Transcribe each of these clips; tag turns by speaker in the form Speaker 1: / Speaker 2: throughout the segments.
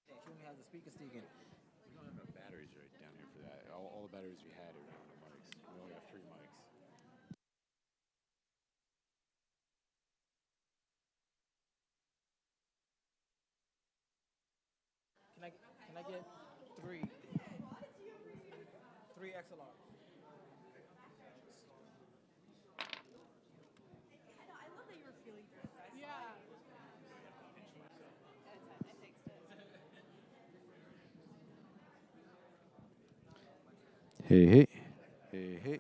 Speaker 1: She only has the speaker sticking.
Speaker 2: We don't have enough batteries right down here for that. All the batteries we had are on the mics. We only have 3 mics.
Speaker 1: Can I get three XLRs?
Speaker 3: I love that you were feeling through it, guys.
Speaker 4: Yeah.
Speaker 3: It takes it.
Speaker 2: Hey, hey. Hey, hey.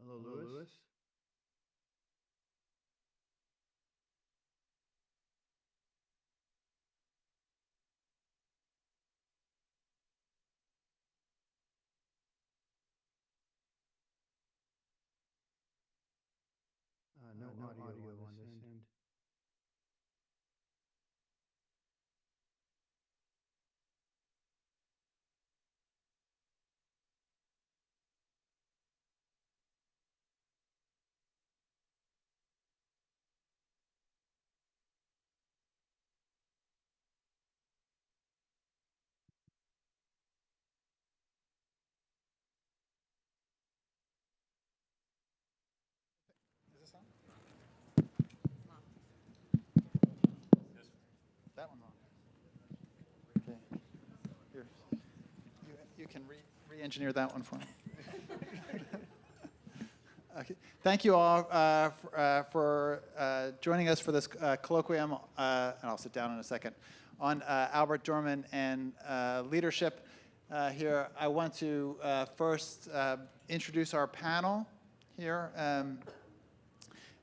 Speaker 5: Hello, Lewis. No audio on this end.
Speaker 1: Is this on? That one on. Okay. Here. You can re-engineer that one for me. Okay. Thank you all for joining us for this colloquium, and I'll sit down in a second, on Albert Dorman and leadership. Here, I want to first introduce our panel here.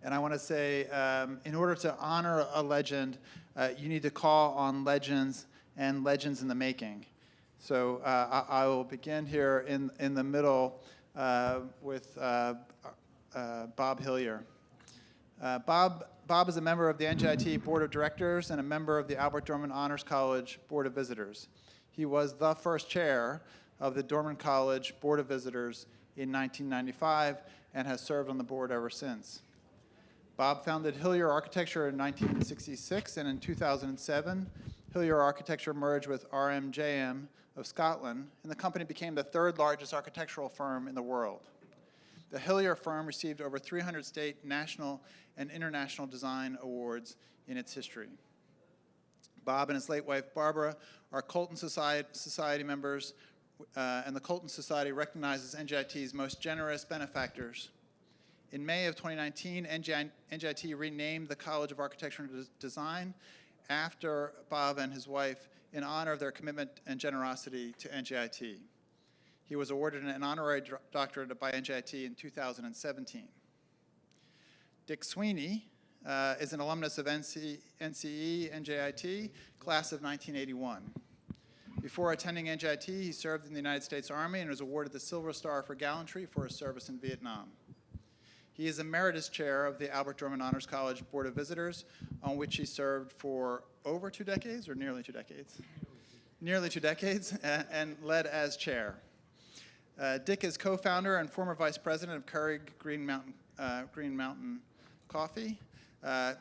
Speaker 1: And I want to say, in order to honor a legend, you need to call on legends and legends in the making. So I will begin here in the middle with Bob Hillier. Bob is a member of the NJIT Board of Directors and a member of the Albert Dorman Honors College Board of Visitors. He was the first chair of the Dorman College Board of Visitors in 1995 and has served on the board ever since. Bob founded Hillier Architecture in 1966, and in 2007, Hillier Architecture merged with RMJM of Scotland, and the company became the third largest architectural firm in the world. The Hillier firm received over 300 state, national, and international design awards in its history. Bob and his late wife, Barbara, are Colton Society members, and the Colton Society recognizes NJIT's most generous benefactors. In May of 2019, NJIT renamed the College of Architecture and Design after Bob and his wife in honor of their commitment and generosity to NJIT. He was awarded an honorary doctorate by NJIT in 2017. Dick Sweeney is an alumnus of NCE, NJIT, class of 1981. Before attending NJIT, he served in the United States Army and was awarded the Silver Star for gallantry for his service in Vietnam. He is Emeritus Chair of the Albert Dorman Honors College Board of Visitors, on which he served for over 2 decades, or nearly 2 decades? Nearly 2 decades, and led as chair. Dick is co-founder and former vice president of Keurig Green Mountain Coffee.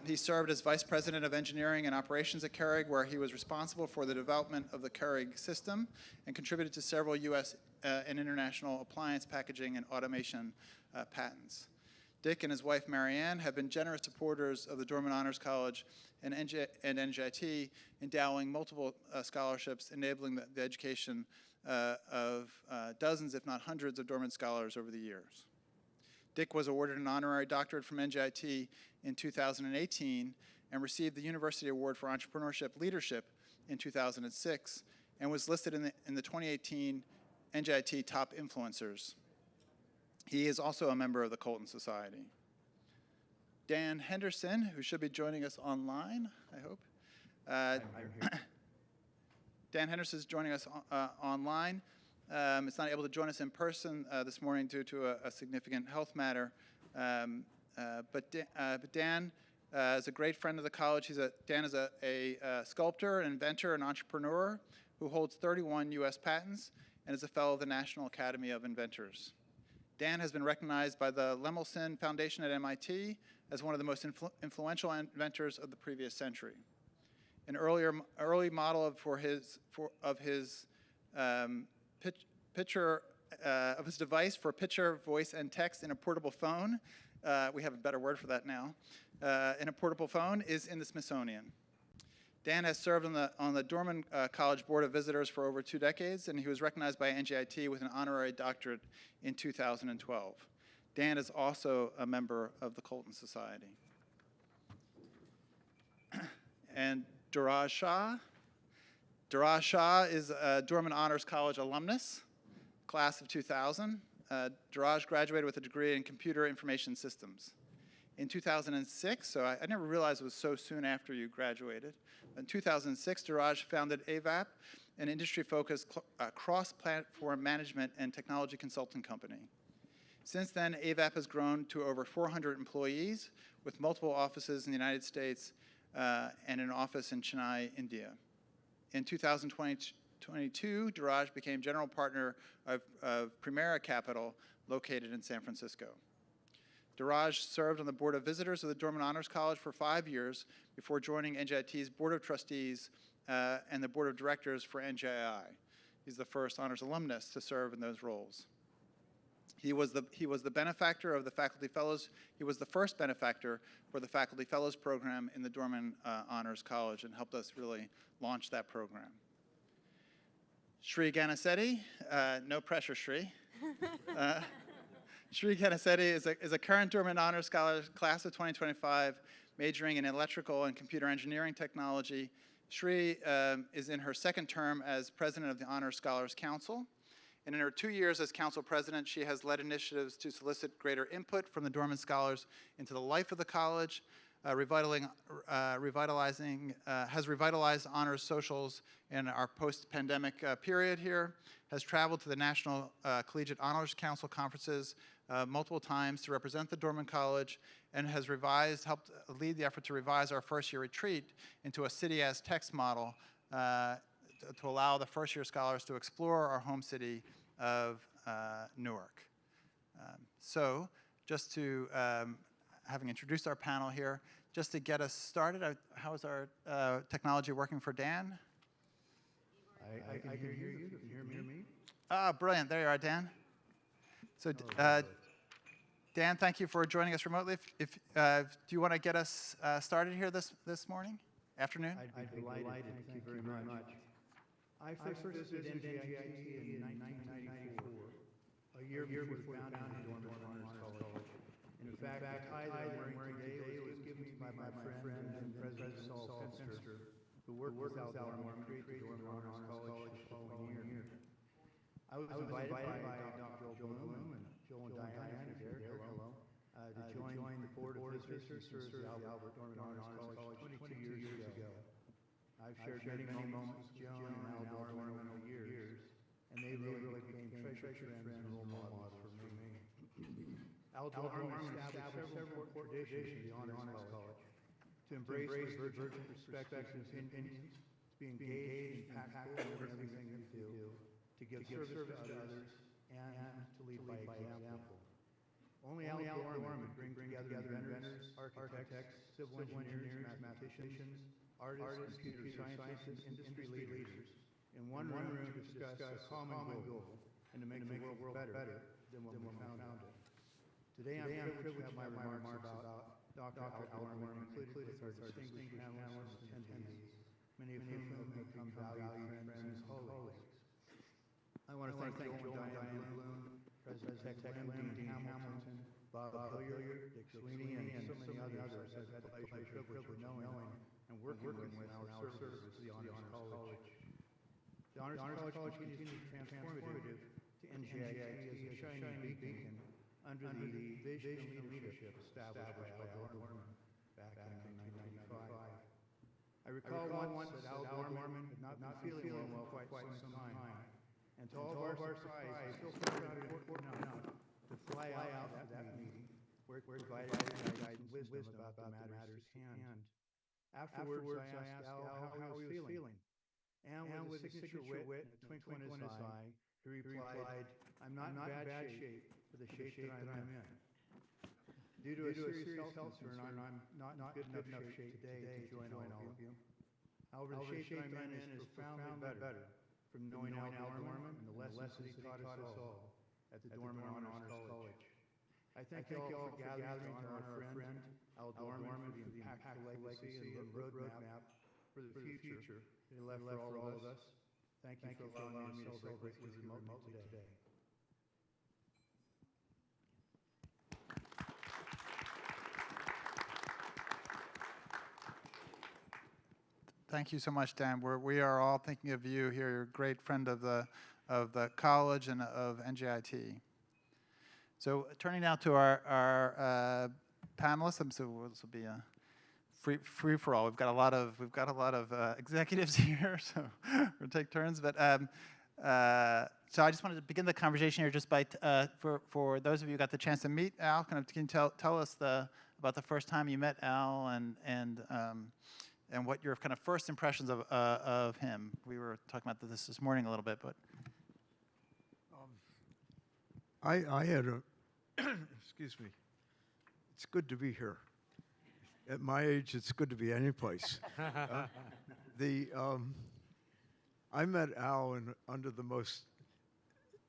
Speaker 1: He served as vice president of engineering and operations at Keurig, where he was responsible for the development of the Keurig system and contributed to several U.S. And international appliance packaging and automation patents. Dick and his wife, Marianne, have been generous supporters of the Dorman Honors College and NJIT, endowing multiple scholarships, enabling the education of dozens, if not hundreds, of Dorman scholars over the years. Dick was awarded an honorary doctorate from NJIT in 2018 and received the University Award for Entrepreneurship Leadership in 2006 and was listed in the 2018 NJIT Top Influencers. He is also a member of the Colton Society. Dan Henderson, who should be joining us online, I hope.
Speaker 5: I'm here.
Speaker 1: Dan Henderson is joining us online. Is not able to join us in person this morning due to a significant health matter. But Dan is a great friend of the college. Dan is a sculptor, an inventor, an entrepreneur who holds 31 U.S. patents and is a fellow of the National Academy of Inventors. Dan has been recognized by the Lemelson Foundation at MIT as one of the most influential inventors of the previous century. An early model of his device for picture, voice, and text in a portable phone. We have a better word for that now. In a portable phone is in the Smithsonian. Dan has served on the Dorman College Board of Visitors for over 2 decades, and he was recognized by NJIT with an honorary doctorate in 2012. Dan is also a member of the Colton Society. And Duraj Shah. Duraj Shah is a Dorman Honors College alumnus, class of 2000. Duraj graduated with a degree in computer information systems. In 2006, so I never realized it was so soon after you graduated. In 2006, Duraj founded AVAP, an industry-focused cross-platform management and technology consulting company. Since then, AVAP has grown to over 400 employees with multiple offices in the United States and an office in Chennai, India. In 2022, Duraj became general partner of Primera Capital, located in San Francisco. Duraj served on the Board of Visitors of the Dorman Honors College for 5 years before joining NJIT's Board of Trustees and the Board of Directors for NJI. He's the first honors alumnus to serve in those roles. He was the benefactor of the Faculty Fellows. He was the first benefactor for the Faculty Fellows program in the Dorman Honors College and helped us really launch that program. Sri Ganisetti, no pressure, Sri. Sri Ganisetti is a current Dorman Honors Scholar, class of 2025, majoring in electrical and computer engineering technology. Sri is in her 2nd term as president of the Honors Scholars Council. And in her 2 years as council president, she has led initiatives to solicit greater input from the Dorman scholars into the life of the college, has revitalized honors socials in our post-pandemic period here, has traveled to the National Collegiate Honors Council conferences multiple times to represent the Dorman College, and has helped lead the effort to revise our first-year retreat into a city-as-text model to allow the first-year scholars to explore our home city of Newark. So just to, having introduced our panel here, just to get us started, how is our technology working for Dan?
Speaker 5: I can hear you. Can you hear me?
Speaker 1: Ah, brilliant. There you are, Dan. So, Dan, thank you for joining us remotely. Do you want to get us started here this morning, afternoon?
Speaker 5: I'd be delighted. Thank you very much. I first visited NJIT in 1994, a year before we founded Dorman Honors College. In fact, the tie that I'm wearing today was given to me by my friend and President Saul Fenster, who worked with Al Dorman to create the Dorman Honors College the following year. I was invited by Dr. Bloom and Joel and Diane, if you're there, hello, to join the Board of Visitors who serves the Albert Dorman Honors College 22 years ago. I've shared many moments with Joan and Al Dorman over the years, and they really became treasured friends and role models for me. Al Dorman established several important traditions in the Honors College: to embrace divergent perspectives and opinions, to be engaged and impactful in everything that we do, to give service to others, and to lead by example. Only Al Dorman could bring together inventors, architects, civil engineers, mathematicians, artists, computer scientists, and industry leaders in one room to discuss a common goal and to make the world better than when we found it. Today I'm privileged to have my remarks about Dr. Al Dorman included with our distinguished panelists and attendees, many of whom have become valued friends and colleagues. I want to thank Joel and Diane Bloom, President Tech Lynn, Dean Hamilton, Bob Hilliard, Dick Sweeney, and so many others I've had the pleasure of knowing and working with in our service to the Honors College. The Honors College continues to transformative to NJIT as a shining beacon under the vision and leadership established by Al Dorman back in 1995. I recall once that Al Dorman had not been feeling well for quite some time, and to all of our surprise, he still found it important enough to fly out to that meeting where it provided guidance and wisdom about the matters at hand. Afterwards, I asked Al how he was feeling, and with a signature wit and a twinkle in his eye, he replied, "I'm not in bad shape for the shape that I'm in. Due to a serious health concern, I'm not in good enough shape today to join all of you. However, the shape that I'm in is profoundly better from knowing Al Dorman and the lessons that he taught us all at the Dorman Honors College. I thank you all for gathering to honor our friend Al Dorman for the impactful legacy and roadmap for the future that he left for all of us. Thank you for allowing me to celebrate with you remotely today."
Speaker 1: Thank you so much, Dan. We are all thinking of you here. You're a great friend of the college and of NJIT. So turning now to our panelists, so this will be a free for all. We've got a lot of executives here, so we'll take turns. But so I just wanted to begin the conversation here just by for those of you who got the chance to meet Al. Can you tell us about the first time you met Al and what your kind of first impressions of him? We were talking about this morning a little bit, but
Speaker 4: I had a excuse me. It's good to be here. At my age, it's good to be any place. I met Al under the most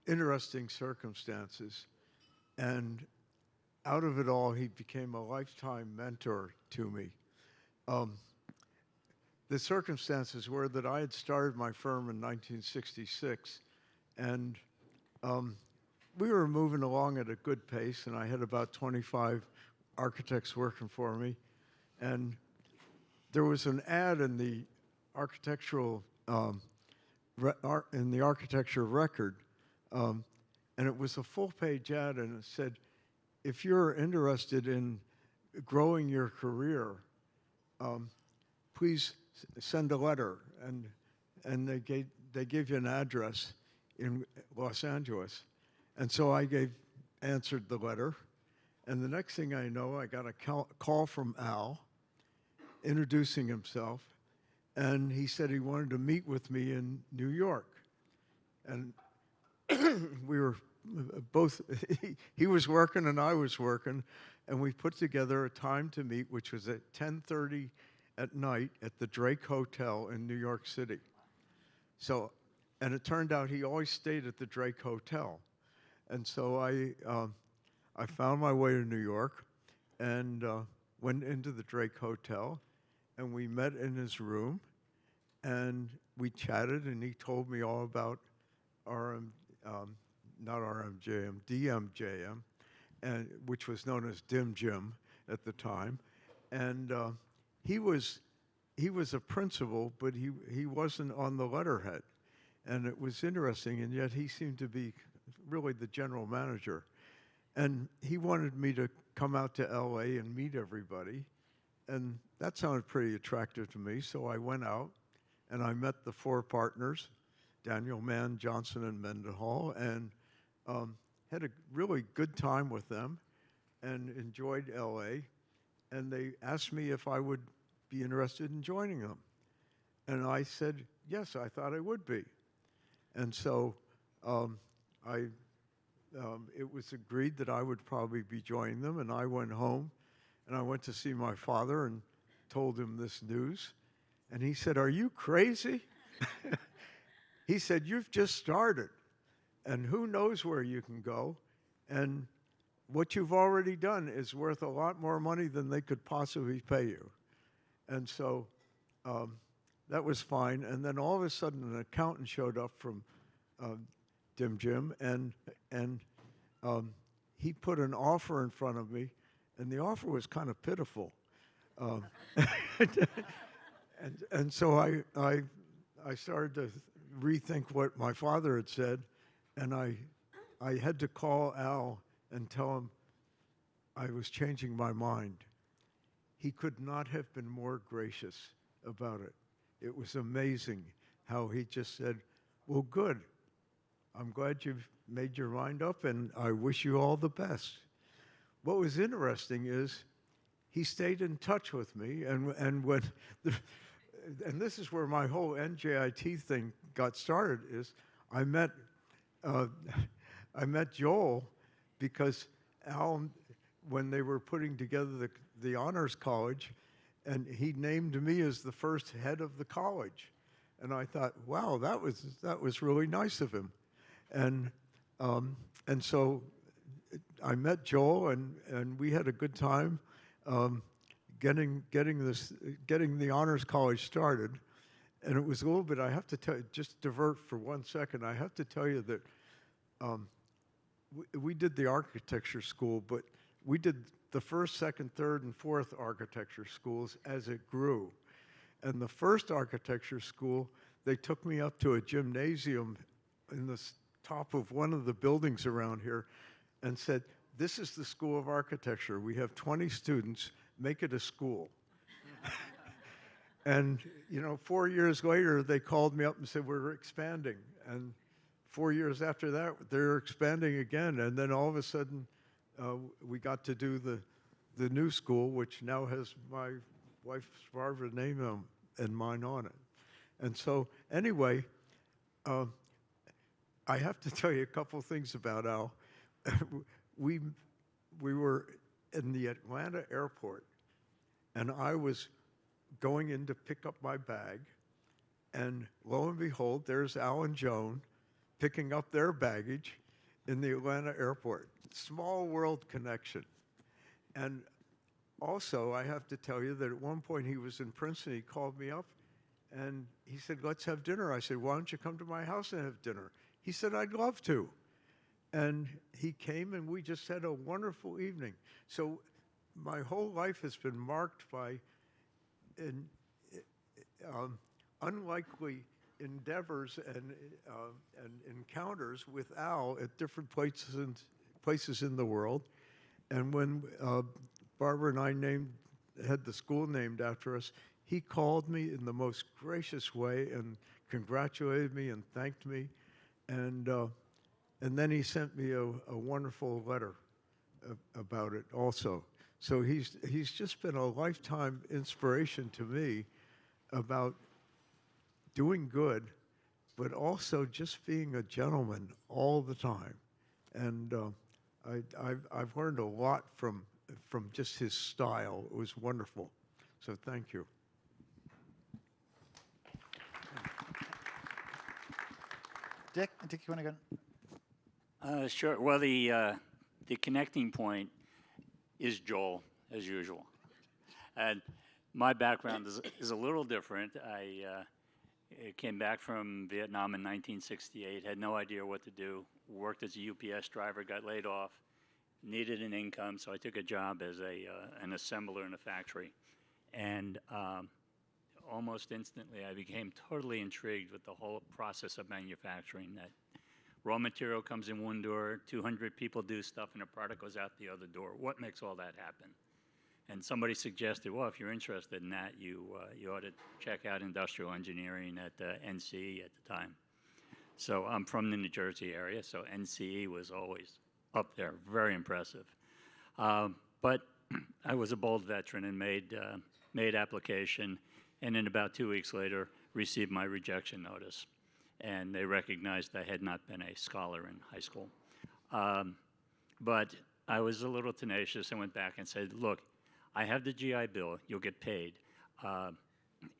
Speaker 4: interesting circumstances, and out of it all, he became a lifetime mentor to me. The circumstances were that I had started my firm in 1966, and we were moving along at a good pace, and I had about 25 architects working for me. And there was an ad in the architectural in the architecture record, and it was a full-page ad, and it said, "If you're interested in growing your career, please send a letter." And they gave you an address in Los Angeles, and so I answered the letter, and the next thing I know, I got a call from Al introducing himself, and he said he wanted to meet with me in New York. And we were both, he was working and I was working, and we put together a time to meet, which was at 10:30 at night at the Drake Hotel in New York City. So, and it turned out he always stayed at the Drake Hotel. And so I found my way to New York and went into the Drake Hotel, and we met in his room, and we chatted, and he told me all about not RMJM, DMJM, and which was known as Dim Jim at the time. And he was a principal, but he wasn't on the letterhead. And it was interesting, and yet he seemed to be really the general manager. And he wanted me to come out to LA and meet everybody. And that sounded pretty attractive to me, so I went out and I met the four partners, Daniel Mann, Johnson, and Mendenhall, and had a really good time with them and enjoyed LA. And they asked me if I would be interested in joining them. And I said, yes, I thought I would be. And so it was agreed that I would probably be joining them, and I went home, and I went to see my father and told him this news. And he said, are you crazy? He said, you've just started, and who knows where you can go, and what you've already done is worth a lot more money than they could possibly pay you. And so that was fine. And then all of a sudden, an accountant showed up from Dim Jim, and he put an offer in front of me, and the offer was kind of pitiful. And so I started to rethink what my father had said, and I had to call Al and tell him I was changing my mind. He could not have been more gracious about it. It was amazing how he just said, well, good. I'm glad you've made your mind up, and I wish you all the best. What was interesting is he stayed in touch with me, and when and this is where my whole NJIT thing got started, is I met Joel because Al, when they were putting together the honors college, and he named me as the first head of the college. And I thought, wow, that was really nice of him. And so I met Joel, and we had a good time getting the honors college started. And it was a little bit, I have to tell you, just divert for 1 second, I have to tell you that we did the architecture school, but we did the first, second, third, and fourth architecture schools as it grew. And the first architecture school, they took me up to a gymnasium in the top of one of the buildings around here and said, this is the School of Architecture. We have 20 students, make it a school. And 4 years later, they called me up and said, we're expanding. And 4 years after that, they're expanding again. And then all of a sudden, we got to do the new school, which now has my wife's Barbara's name and mine on it. And so anyway, I have to tell you a couple things about Al. We were in the Atlanta airport, and I was going in to pick up my bag, and lo and behold, there's Al and Joan picking up their baggage in the Atlanta airport. Small world connection. And also, I have to tell you that at one point he was in Princeton, he called me up, and he said, let's have dinner. I said, why don't you come to my house and have dinner? He said, I'd love to. And he came, and we just had a wonderful evening. So my whole life has been marked by unlikely endeavors and encounters with Al at different places in the world. And when Barbara and I had the school named after us, he called me in the most gracious way and congratulated me and thanked me. And then he sent me a wonderful letter about it also. So he's just been a lifetime inspiration to me about doing good, but also just being a gentleman all the time. and I've learned a lot from just his style. It was wonderful. So thank you.
Speaker 1: Dick, you want to go?
Speaker 6: Sure. Well, the connecting point is Joel, as usual. And my background is a little different. I came back from Vietnam in 1968, had no idea what to do, worked as a UPS driver, got laid off, needed an income, so I took a job as an assembler in a factory. And almost instantly, I became totally intrigued with the whole process of manufacturing, that raw material comes in one door, 200 people do stuff, and a product goes out the other door. What makes all that happen? And somebody suggested, well, if you're interested in that, you ought to check out industrial engineering at NCE at the time. So I'm from the New Jersey area, so NCE was always up there, very impressive. But I was a bold veteran and made application, and then about 2 weeks later, received my rejection notice. And they recognized I had not been a scholar in high school. But I was a little tenacious and went back and said, look, I have the GI Bill, you'll get paid.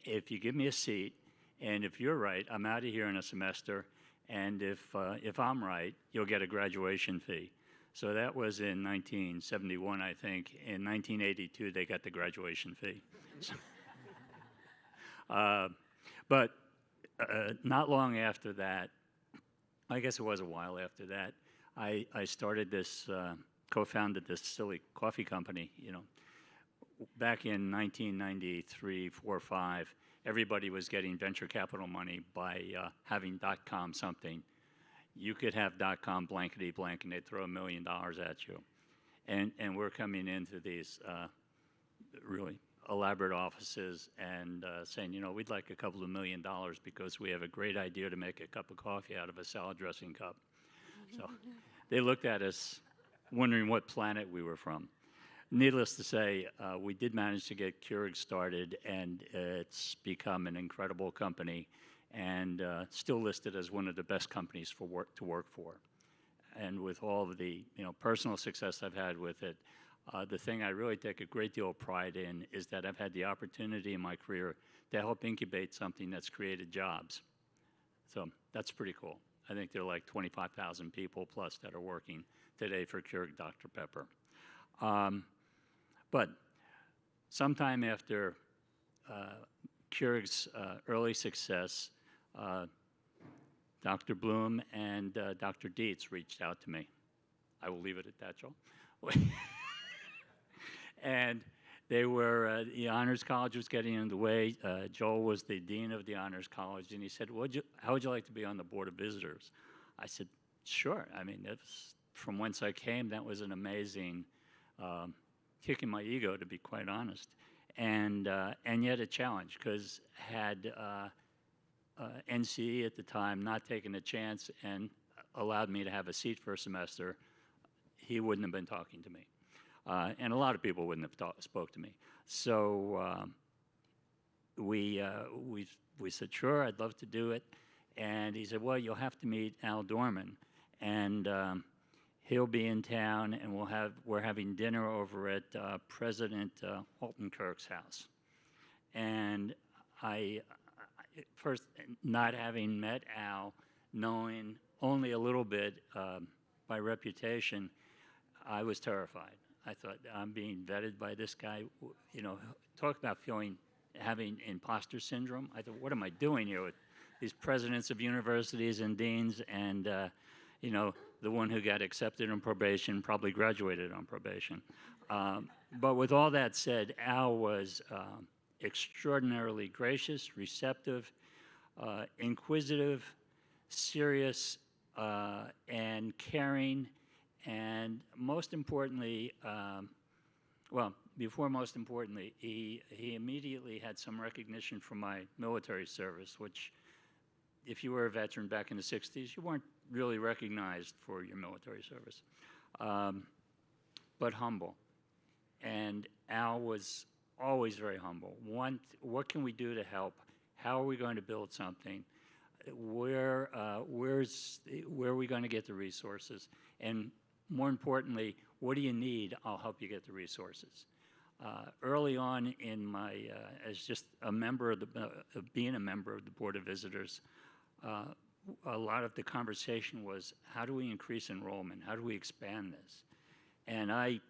Speaker 6: If you give me a seat, and if you're right, I'm out of here in a semester, and if I'm right, you'll get a graduation fee. So that was in 1971, I think. In 1982, they got the graduation fee. But not long after that, I guess it was a while after that, I started this, co-founded this silly coffee company, you know. Back in 1993, 4, 5, everybody was getting venture capital money by having .com something. You could have .com blankety blank, and they'd throw $1 million at you. And we're coming into these really elaborate offices and saying, you know, we'd like a couple of $1 million because we have a great idea to make a cup of coffee out of a salad dressing cup. So they looked at us wondering what planet we were from. Needless to say, we did manage to get Keurig started, and it's become an incredible company, and still listed as one of the best companies to work for. And with all of the personal success I've had with it, the thing I really take a great deal of pride in is that I've had the opportunity in my career to help incubate something that's created jobs. So that's pretty cool. I think there are like 25,000 people plus that are working today for Keurig Dr. Pepper. But sometime after Keurig's early success, Dr. Bloom and Dr. Dietz reached out to me. I will leave it at that, Joel. And they were, the Honors College was getting in the way. Joel was the dean of the Honors College, and he said, how would you like to be on the Board of Visitors? I said, sure. I mean, that's, from whence I came, that was an amazing kick in my ego, to be quite honest, and yet a challenge, because had NCE at the time not taken a chance and allowed me to have a seat for a semester, he wouldn't have been talking to me, and a lot of people wouldn't have spoke to me. So we said, sure, I'd love to do it, and he said, well, you'll have to meet Al Dorman, and he'll be in town, and we're having dinner over at President Holton Kirk's house. And I first, not having met Al, knowing only a little bit by reputation, I was terrified. I thought, I'm being vetted by this guy. You know, talk about having imposter syndrome. I thought, what am I doing here with these presidents of universities and deans, and you know, the one who got accepted on probation probably graduated on probation. But with all that said, Al was extraordinarily gracious, receptive, inquisitive, serious, and caring, and most importantly, well, before most importantly, he immediately had some recognition from my military service, which, if you were a veteran back in the 60s, you weren't really recognized for your military service, but humble. And Al was always very humble. What can we do to help? How are we going to build something? where are we going to get the resources? And more importantly, what do you need? I'll help you get the resources. Early on in my, as just a member of being a member of the Board of Visitors, a lot of the conversation was, how do we increase enrollment? How do we expand this? And I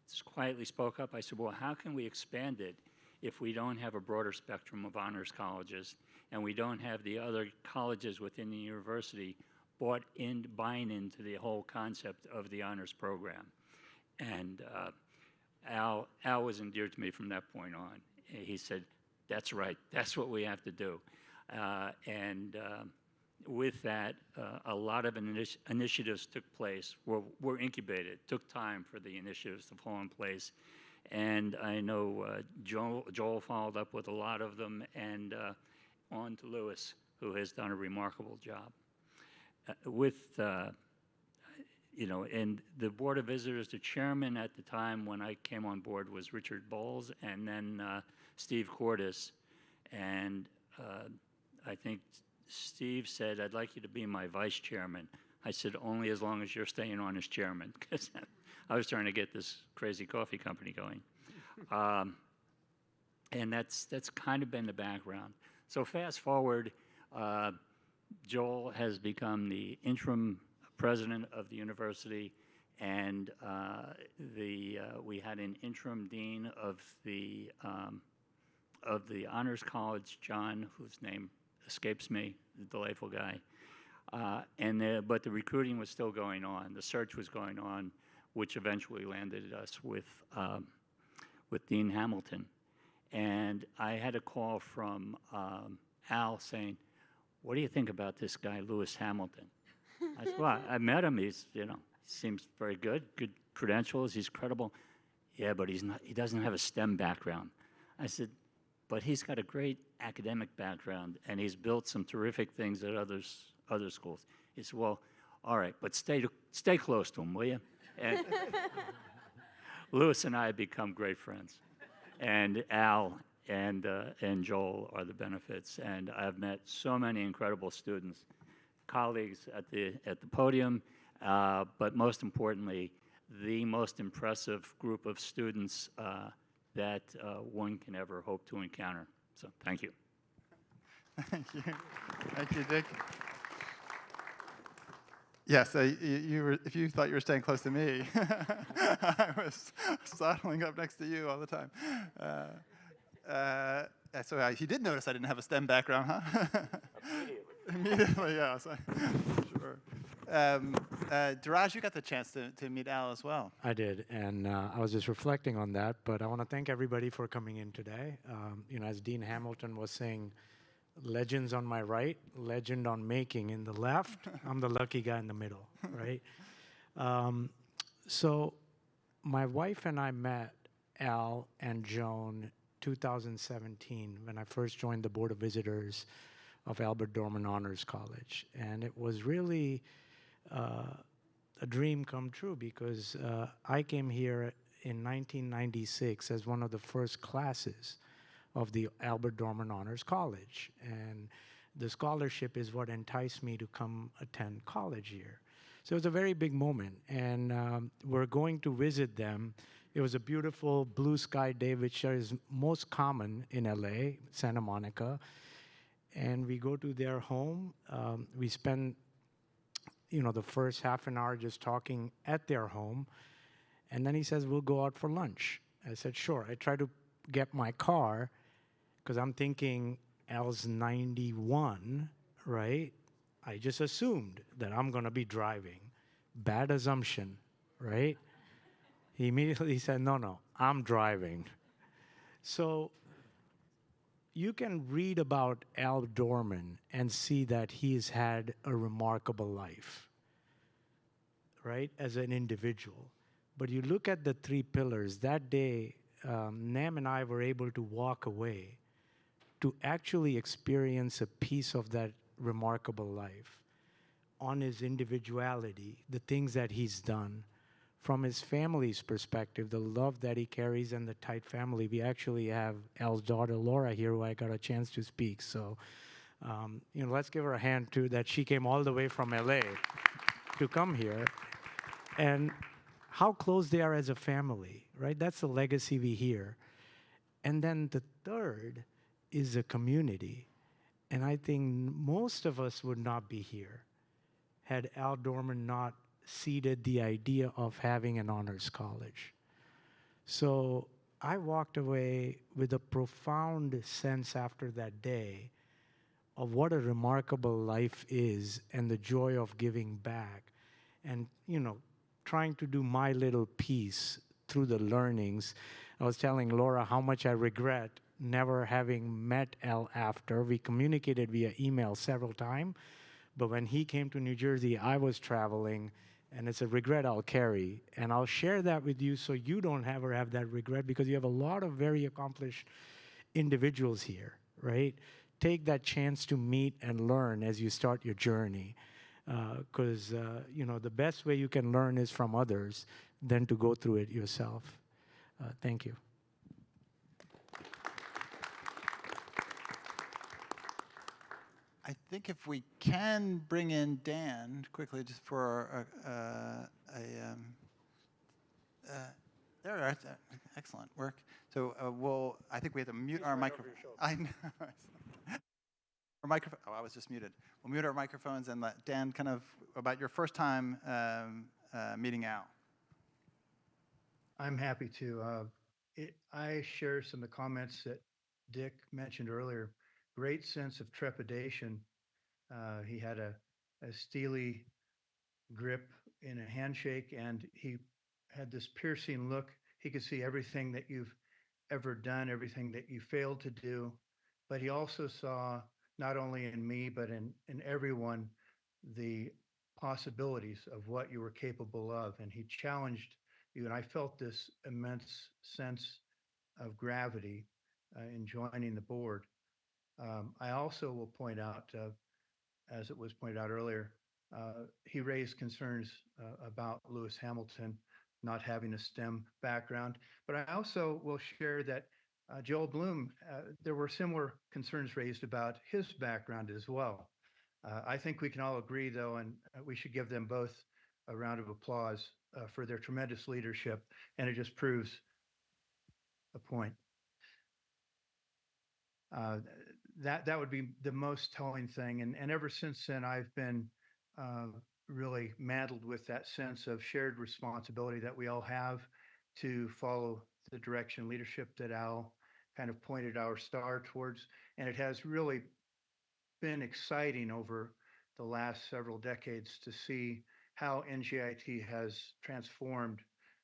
Speaker 6: just quietly spoke up. I said, well, how can we expand it if we don't have a broader spectrum of honors colleges and we don't have the other colleges within the university buying into the whole concept of the honors program? And Al was endeared to me from that point on. He said, that's right, that's what we have to do. With that, a lot of initiatives took place, were incubated. It took time for the initiatives to fall in place. And I know Joel followed up with a lot of them, and on to Lewis, who has done a remarkable job. And the Board of Visitors, the chairman at the time when I came on board was Richard Bowles, and then Steve Cordes. And I think Steve said, I'd like you to be my vice chairman. I said, only as long as you're staying on as chairman, because I was trying to get this crazy coffee company going. And that's kind of been the background. So fast forward, Joel has become the interim president of the university, and we had an interim dean of the Honors College, John, whose name escapes me, the delightful guy. But the recruiting was still going on. The search was going on, which eventually landed us with Dean Hamilton. And I had a call from Al saying, what do you think about this guy, Lewis Hamilton? I said, well, I met him. He's, seems very good credentials. He's credible. Yeah, but he doesn't have a STEM background. I said, but he's got a great academic background, and he's built some terrific things at other schools. He said, well, all right, but stay close to him, will you? And Lewis and I have become great friends, and Al and Joel are the benefits. And I've met so many incredible students, colleagues at the podium, but most importantly, the most impressive group of students that one can ever hope to encounter. So thank you.
Speaker 1: Thank you. Thank you, Dick. Yes, if you thought you were staying close to me, I was sidling up next to you all the time. So he did notice I didn't have a STEM background, huh? Immediately, yeah. So, sure. Diraj, you got the chance to meet Al as well.
Speaker 7: I did, and I was just reflecting on that, but I want to thank everybody for coming in today. As Dean Hamilton was saying, legends on my right, legend on making in the left. I'm the lucky guy in the middle, right? So my wife and I met Al and Joan 2017 when I first joined the Board of Visitors of Albert Dorman Honors College. And it was really a dream come true because I came here in 1996 as one of the first classes of the Albert Dorman Honors College. And the scholarship is what enticed me to come attend college here. So it was a very big moment. And we're going to visit them. It was a beautiful blue sky day, which is most common in LA, Santa Monica. And we go to their home. We spend, the first half an hour just talking at their home. And then he says, we'll go out for lunch. I said, sure. I try to get my car because I'm thinking Al's 91, right? I just assumed that I'm going to be driving. Bad assumption, right? He immediately said, no, I'm driving. So you can read about Al Dorman and see that he's had a remarkable life, right, as an individual. But you look at the three pillars. That day, Nam and I were able to walk away to actually experience a piece of that remarkable life on his individuality, the things that he's done. From his family's perspective, the love that he carries and the tight family. We actually have Al's daughter, Laura, here, who I got a chance to speak. So Let's give her a hand too that she came all the way from LA to come here. And how close they are as a family, right? That's the legacy we hear. And then the third is a community. And I think most of us would not be here had Al Dorman not seeded the idea of having an honors college. So I walked away with a profound sense after that day of what a remarkable life is and the joy of giving back and trying to do my little piece through the learnings. I was telling Laura how much I regret never having met Al after. We communicated via email several times, but when he came to New Jersey, I was traveling, and it's a regret I'll carry. And I'll share that with you so you don't ever have that regret, because you have a lot of very accomplished individuals here, right? Take that chance to meet and learn as you start your journey. Because the best way you can learn is from others than to go through it yourself. Thank you.
Speaker 1: I think if we can bring in Dan quickly, just for there, excellent work. So I think we have to mute our microphone. I know. Our microphone. Oh, I was just muted. We'll mute our microphones and let Dan kind of about your first time meeting Al.
Speaker 5: I'm happy to. I share some of the comments that Dick mentioned earlier. Great sense of trepidation. He had a steely grip in a handshake, and he had this piercing look. He could see everything that you've ever done, everything that you failed to do. But he also saw, not only in me, but in everyone, the possibilities of what you were capable of. And he challenged you. And I felt this immense sense of gravity in joining the board. I also will point out, as it was pointed out earlier, he raised concerns about Lewis Hamilton not having a STEM background. But I also will share that Joel Bloom, there were similar concerns raised about his background as well. I think we can all agree, though, and we should give them both a round of applause for their tremendous leadership, and it just proves a point. Uh, that would be the most telling thing. And ever since then, I've been uh, really mantled with that sense of shared responsibility that we all have to follow the direction leadership that Al kind of pointed our star towards. And it has really been exciting over the last several decades to see how NJIT has transformed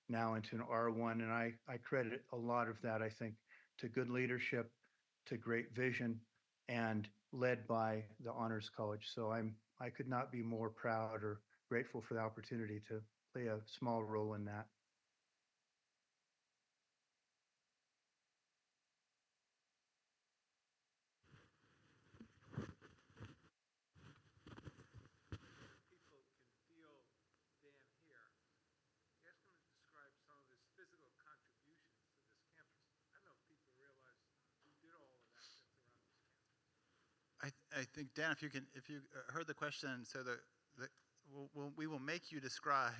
Speaker 5: now into an R1. And I credit a lot of that, I think, to good leadership, to great vision, and led by the Honors College. So I could not be more proud or grateful for the opportunity to play a small role in that.
Speaker 1: I think Dan, if you heard the question, so we will make you describe.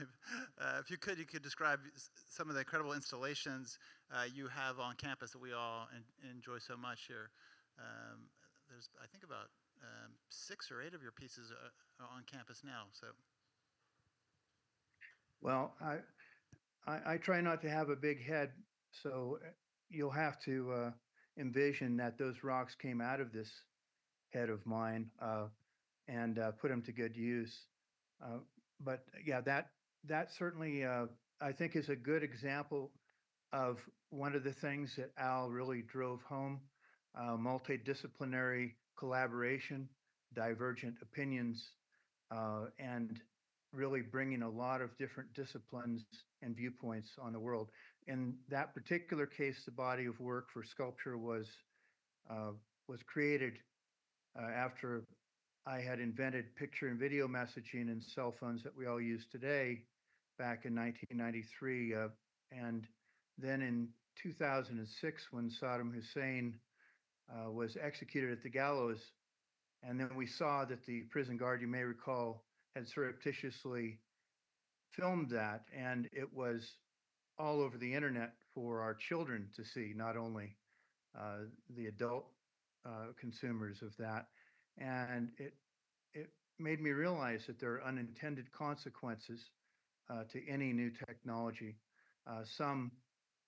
Speaker 1: If you could describe some of the incredible installations you have on campus that we all enjoy so much here. There's, I think, about 6 or 8 of your pieces on campus now. So.
Speaker 5: Well, I try not to have a big head, so you'll have to envision that those rocks came out of this head of mine and put them to good use. Uh, but yeah, that certainly I think is a good example of one of the things that Al really drove home: multidisciplinary collaboration, divergent opinions, and really bringing a lot of different disciplines and viewpoints on the world. In that particular case, the body of work for sculpture uh, was created after I had invented picture and video messaging in cell phones that we all use today back in 1993. And then in 2006, when Saddam Hussein was executed at the gallows, And then we saw that the prison guard, you may recall, had surreptitiously filmed that, and it was all over the internet for our children to see, not only the adult consumers of that. And it made me realize that there are unintended consequences to any new technology. Some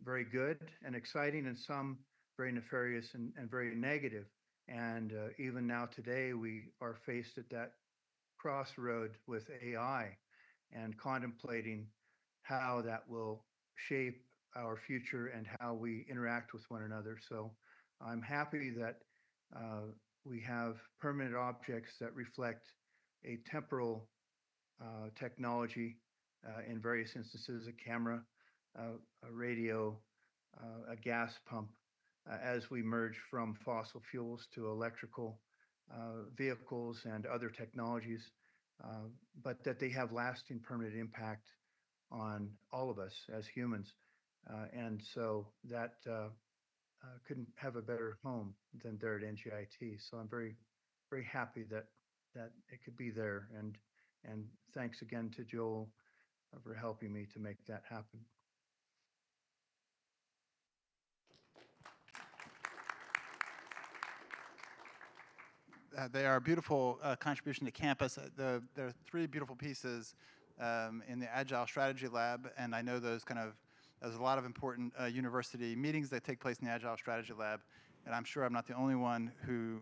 Speaker 5: very good and exciting, and some very nefarious and very negative. And even now today, we are faced at that crossroad with AI and contemplating how that will shape our future and how we interact with one another. So I'm happy that we have permanent objects that reflect a temporal technology in various instances, a camera, a radio, a gas pump, as we merge from fossil fuels to electrical vehicles and other technologies, but that they have lasting permanent impact on all of us as humans. And so that couldn't have a better home than there at NJIT. So I'm very, very happy that it could be there. And thanks again to Joel for helping me to make that happen.
Speaker 1: They are a beautiful contribution to campus. There are three beautiful pieces in the Agile Strategy Lab, and I know there's a lot of important university meetings that take place in the Agile Strategy Lab, and I'm sure I'm not the only one who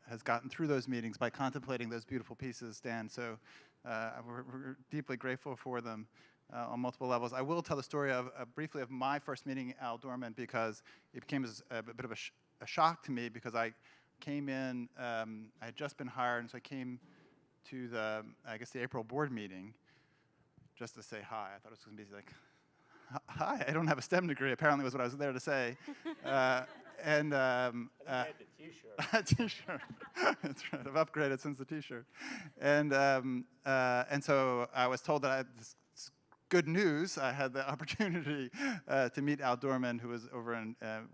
Speaker 1: has gotten through those meetings by contemplating those beautiful pieces, Dan. So we're deeply grateful for them on multiple levels. I will tell the story briefly of my first meeting Al Dorman, because it became a bit of a shock to me, because I came in, I had just been hired, and so I came to the April board meeting just to say hi. I thought it was going to be like, hi, I don't have a STEM degree, apparently was what I was there to say. And
Speaker 6: the T-shirt.
Speaker 1: T-shirt. That's right, I've upgraded since the T-shirt. And so I was told that I had this good news. I had the opportunity to meet Al Dorman, who was over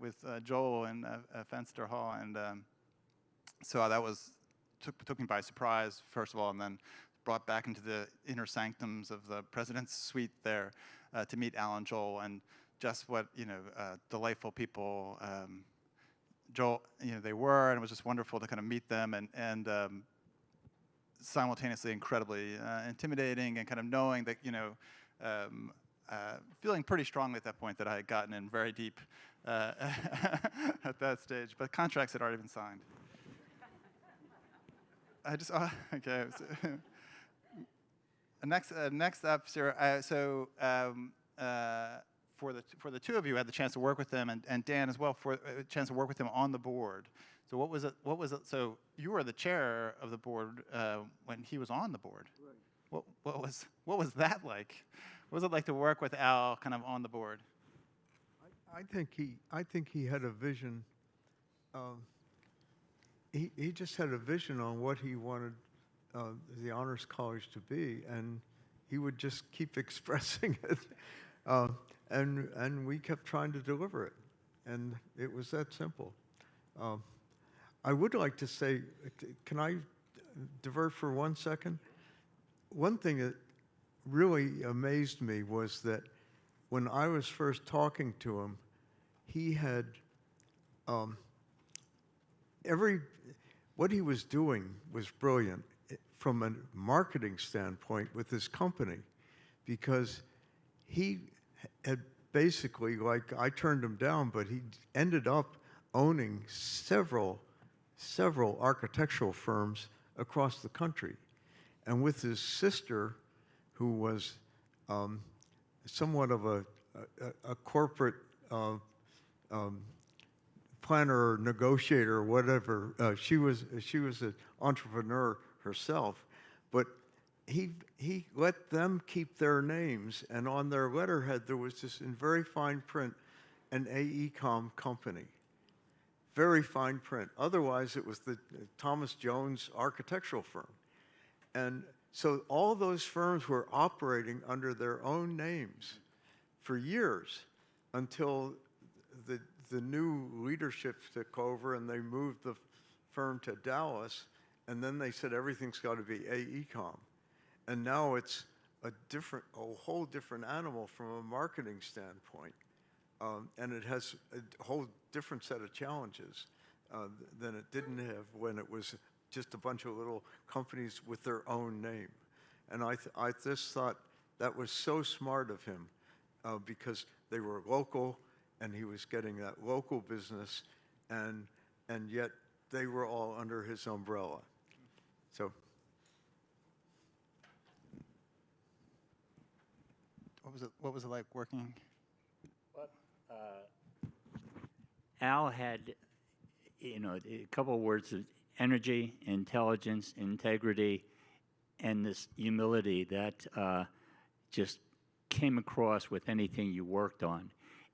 Speaker 1: with Joel in Fenster Hall, and so that took me by surprise, first of all, and then brought back into the inner sanctums of the president's suite there to meet Al and Joel, and just what delightful people Joel they were, and it was just wonderful to kind of meet them, and simultaneously incredibly intimidating, and kind of knowing that feeling pretty strongly at that point that I had gotten in very deep at that stage, but contracts had already been signed. Okay. Next up, Sarah. For the two of you, I had the chance to work with them, and Dan as well, for a chance to work with him on the board. So what was it? So you were the chair of the board when he was on the board. Right. What was that like? What was it like to work with Al kind of on the board?
Speaker 4: I think he had a vision. He just had a vision on what he wanted the Honors College to be, and he would just keep expressing it, and we kept trying to deliver it, and it was that simple. I would like to say, can I divert for 1 second? One thing that really amazed me was that when I was first talking to him, he had what he was doing was brilliant from a marketing standpoint with his company, because he had basically, like, I turned him down, but he ended up owning several architectural firms across the country. And with his sister, who was somewhat of a corporate planner or negotiator or whatever. She was an entrepreneur herself, but he let them keep their names, and on their letterhead there was this, in very fine print, an AECOM company. Very fine print. Otherwise, it was the Thomas Jones architectural firm. And so all those firms were operating under their own names for years, until the new leadership took over and they moved the firm to Dallas, and then they said everything's got to be AECOM. And now it's a whole different animal from a marketing standpoint. And it has a whole different set of challenges than it didn't have when it was just a bunch of little companies with their own name. And I just thought that was so smart of him because they were local and he was getting that local business, and yet they were all under his umbrella. So
Speaker 1: what was it like working?
Speaker 6: Al had, a couple of words of energy, intelligence, integrity, and this humility that just came across with anything you worked on.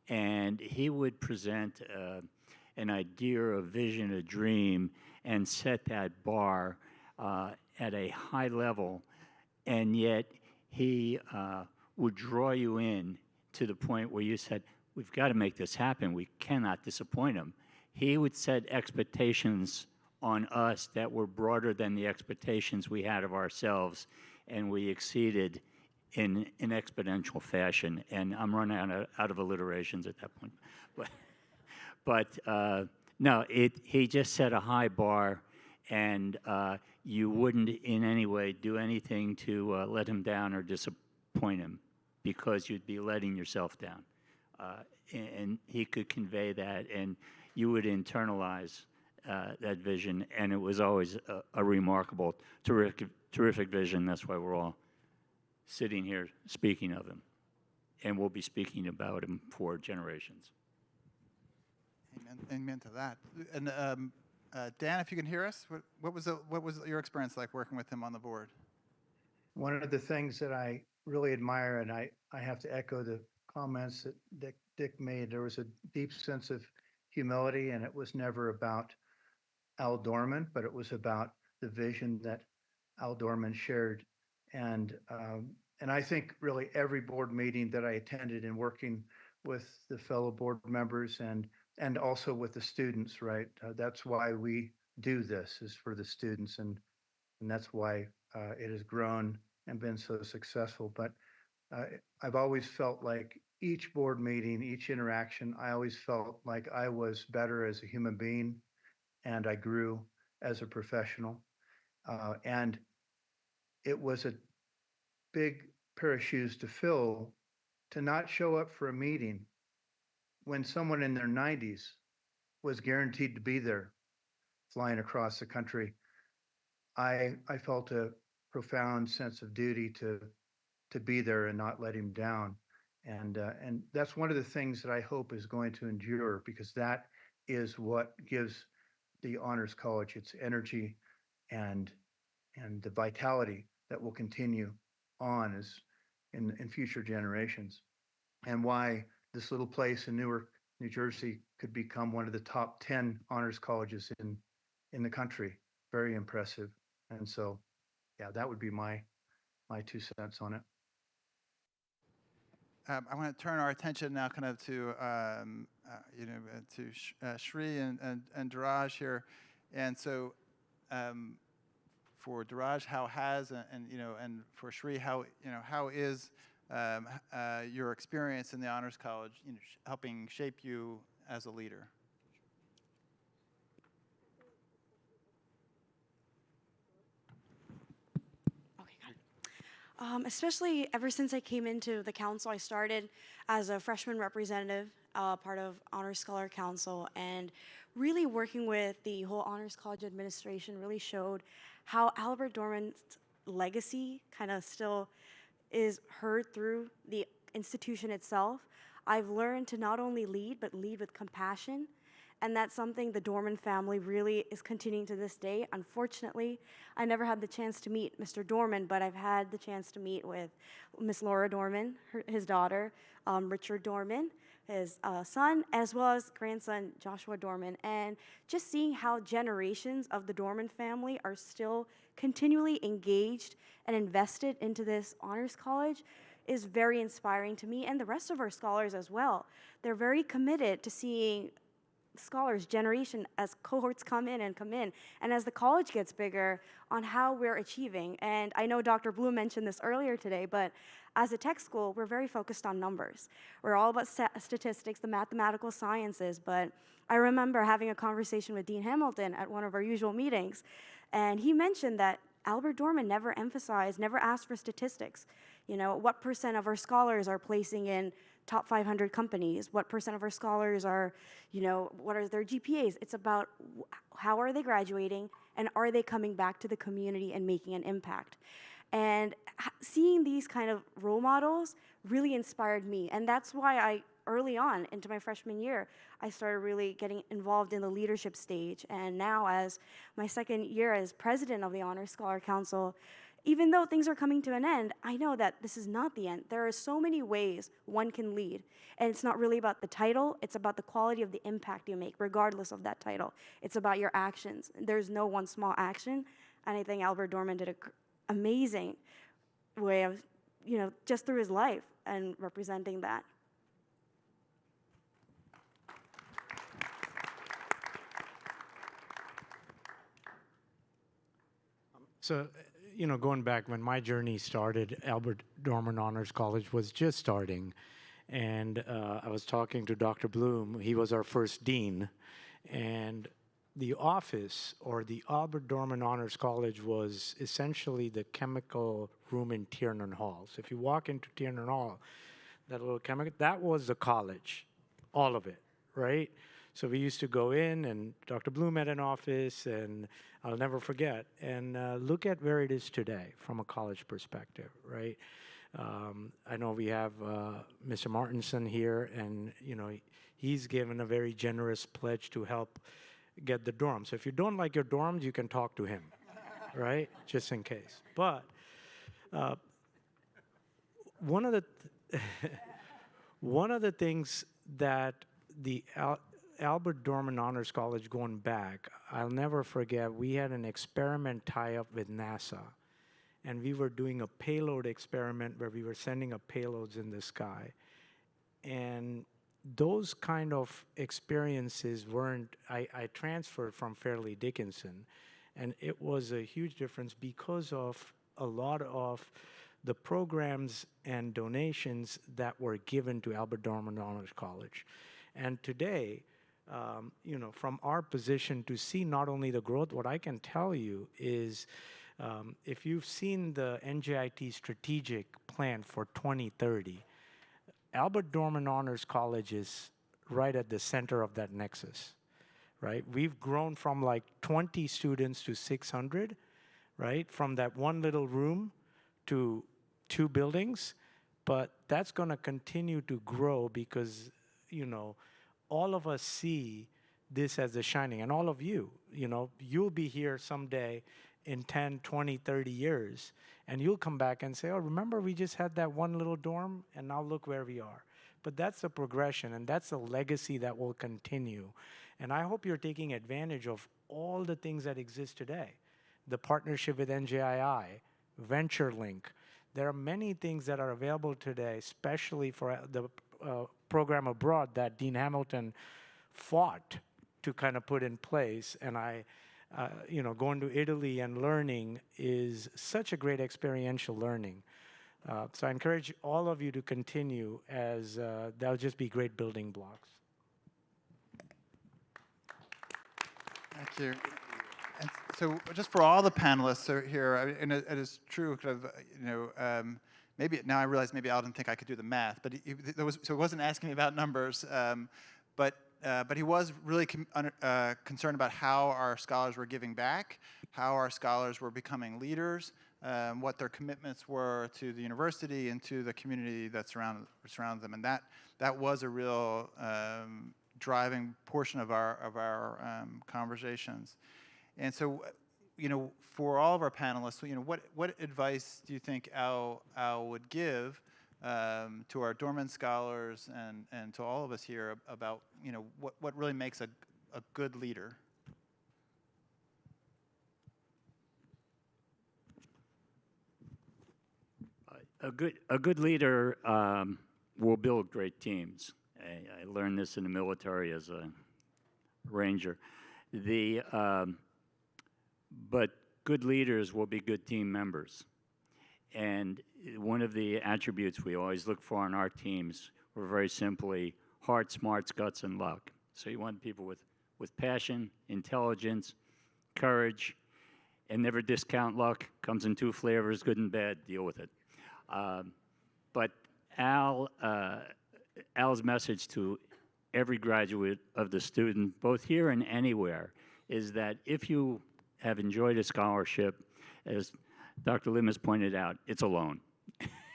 Speaker 6: And he would present an idea, a vision, a dream, and set that bar at a high level, and yet he would draw you in to the point where you said, we've got to make this happen. We cannot disappoint him. He would set expectations on us that were broader than the expectations we had of ourselves, and we exceeded in an exponential fashion. And I'm running out of alliterations at that point. But no, he just set a high bar, and you wouldn't in any way do anything to let him down or disappoint him, because you'd be letting yourself down. And he could convey that, and you would internalize that vision, and it was always a remarkable, terrific vision. That's why we're all sitting here speaking of him, and we'll be speaking about him for generations.
Speaker 1: Amen to that. And Dan, if you can hear us, what was your experience like working with him on the board?
Speaker 5: One of the things that I really admire, and I have to echo the comments that Dick made, there was a deep sense of humility, and it was never about Al Dorman, but it was about the vision that Al Dorman shared. And I think really every board meeting that I attended and working with the fellow board members and also with the students, right? That's why we do this, is for the students, and that's why it has grown and been so successful. But I've always felt like each board meeting, each interaction, I always felt like I was better as a human being, and I grew as a professional. And it was a big pair of shoes to fill, to not show up for a meeting when someone in their 90s was guaranteed to be there flying across the country. I felt a profound sense of duty to be there and not let him down. And that's one of the things that I hope is going to endure, because that is what gives the Honors College its energy and the vitality that will continue on as in future generations, and why this little place in Newark, New Jersey could become one of the top 10 honors colleges in the country. Very impressive. And so, yeah, that would be my 2 cents on it.
Speaker 1: I want to turn our attention now kind of to, Shri and Diraj here. And so for Diraj, how has, and for Shri, how is your experience in the Honors College, helping shape you as a leader?
Speaker 3: Okay, got it. Especially ever since I came into the council, I started as a freshman representative, part of Honor Scholar Council, and really working with the whole Honors College administration really showed how Albert Dorman's legacy kind of still is heard through the institution itself. I've learned to not only lead, but lead with compassion. And that's something the Dorman family really is continuing to this day. Unfortunately, I never had the chance to meet Mr. Dorman, but I've had the chance to meet with Miss Laura Dorman, his daughter, Richard Dorman, his son, as well as grandson Joshua Dorman. And just seeing how generations of the Dorman family are still continually engaged and invested into this honors college is very inspiring to me, and the rest of our scholars as well. They're very committed to seeing scholars generation as cohorts come in, and as the college gets bigger, on how we're achieving. And I know Dr. Bloom mentioned this earlier today, but as a tech school, we're very focused on numbers. We're all about statistics, the mathematical sciences, but I remember having a conversation with Dean Hamilton at one of our usual meetings, and he mentioned that Albert Dorman never asked for statistics. You know, what % of our scholars are placing in top 500 companies? What % of our scholars are, you know, what are their GPAs? It's about how are they graduating, and are they coming back to the community and making an impact? And seeing these kind of role models really inspired me. And that's why early on into my freshman year, I started really getting involved in the leadership stage. And now, as my second year as president of the Honor Scholar Council, even though things are coming to an end, I know that this is not the end. There are so many ways one can lead. And it's not really about the title, it's about the quality of the impact you make, regardless of that title. It's about your actions. There's no one small action. And I think Albert Dorman did an amazing way of, you know, just through his life and representing that.
Speaker 7: So, you know, going back when my journey started, Albert Dorman Honors College was just starting. And I was talking to Dr. Bloom. He was our first dean. And the office, or the Albert Dorman Honors College, was essentially the chemical room in Tiernan Hall. So if you walk into Tiernan Hall, that little chemical, that was the college, all of it, right? So we used to go in, and Dr. Bloom had an office, and I'll never forget. And look at where it is today from a college perspective, right? I know we have Mr. Martinson here, and you know he's given a very generous pledge to help get the dorms. So if you don't like your dorms, you can talk to him, right? Just in case. But one of the things that the Albert Dorman Honors College, going back, I'll never forget, we had an experiment tie-up with NASA. And we were doing a payload experiment where we were sending up payloads in the sky. And those kind of experiences weren't, I transferred from Fairleigh Dickinson. And it was a huge difference because of a lot of the programs and donations that were given to Albert Dorman Honors College. And today, you know, from our position to see not only the growth, what I can tell you is, if you've seen the NJIT strategic plan for 2030, Albert Dorman Honors College is right at the center of that nexus, right? We've grown from like 20 students to 600, right? From that one little room to 2 buildings, but that's gonna continue to grow because, you know, all of us see this as the shining, and all of you, you know, you'll be here someday in 10, 20, 30 years, and you'll come back and say, oh, remember we just had that one little dorm, and now look where we are. But that's a progression, and that's a legacy that will continue. And I hope you're taking advantage of all the things that exist today. The partnership with NJIT, VentureLink. There are many things that are available today, especially for the program abroad that Dean Hamilton fought to kind of put in place. And you know, going to Italy and learning is such a great experiential learning. So I encourage all of you to continue, as that'll just be great building blocks.
Speaker 1: Thank you. And so just for all the panelists here, and it is true, kind of, you know, maybe now I realize maybe Al didn't think I could do the math, but so he wasn't asking me about numbers, but he was really concerned about how our scholars were giving back, how our scholars were becoming leaders, what their commitments were to the university and to the community that surrounds them, and that was a real driving portion of our conversations. And so, you know, for all of our panelists, you know, what advice do you think Al would give to our Dorman scholars and to all of us here about, you know, what really makes a good leader?
Speaker 6: A good leader will build great teams. I learned this in the military as a Ranger. The, but good leaders will be good team members. And one of the attributes we always look for on our teams were very simply heart, smarts, guts, and luck. So you want people with passion, intelligence, courage, and never discount luck. Comes in two flavors, good and bad, deal with it. But Al's message to every graduate of the student, both here and anywhere, is that if you have enjoyed a scholarship, as Dr. Lim has pointed out, it's a loan.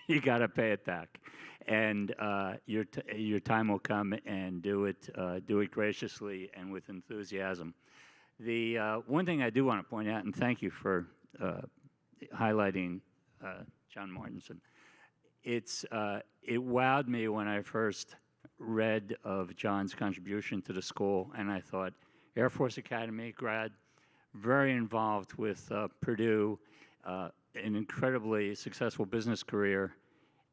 Speaker 6: You got to pay it back, and your time will come, and do it graciously and with enthusiasm. The one thing I do want to point out, and thank you for highlighting John Martinson. It wowed me when I first read of John's contribution to the school, and I thought, Air Force Academy grad, very involved with Purdue, an incredibly successful business career,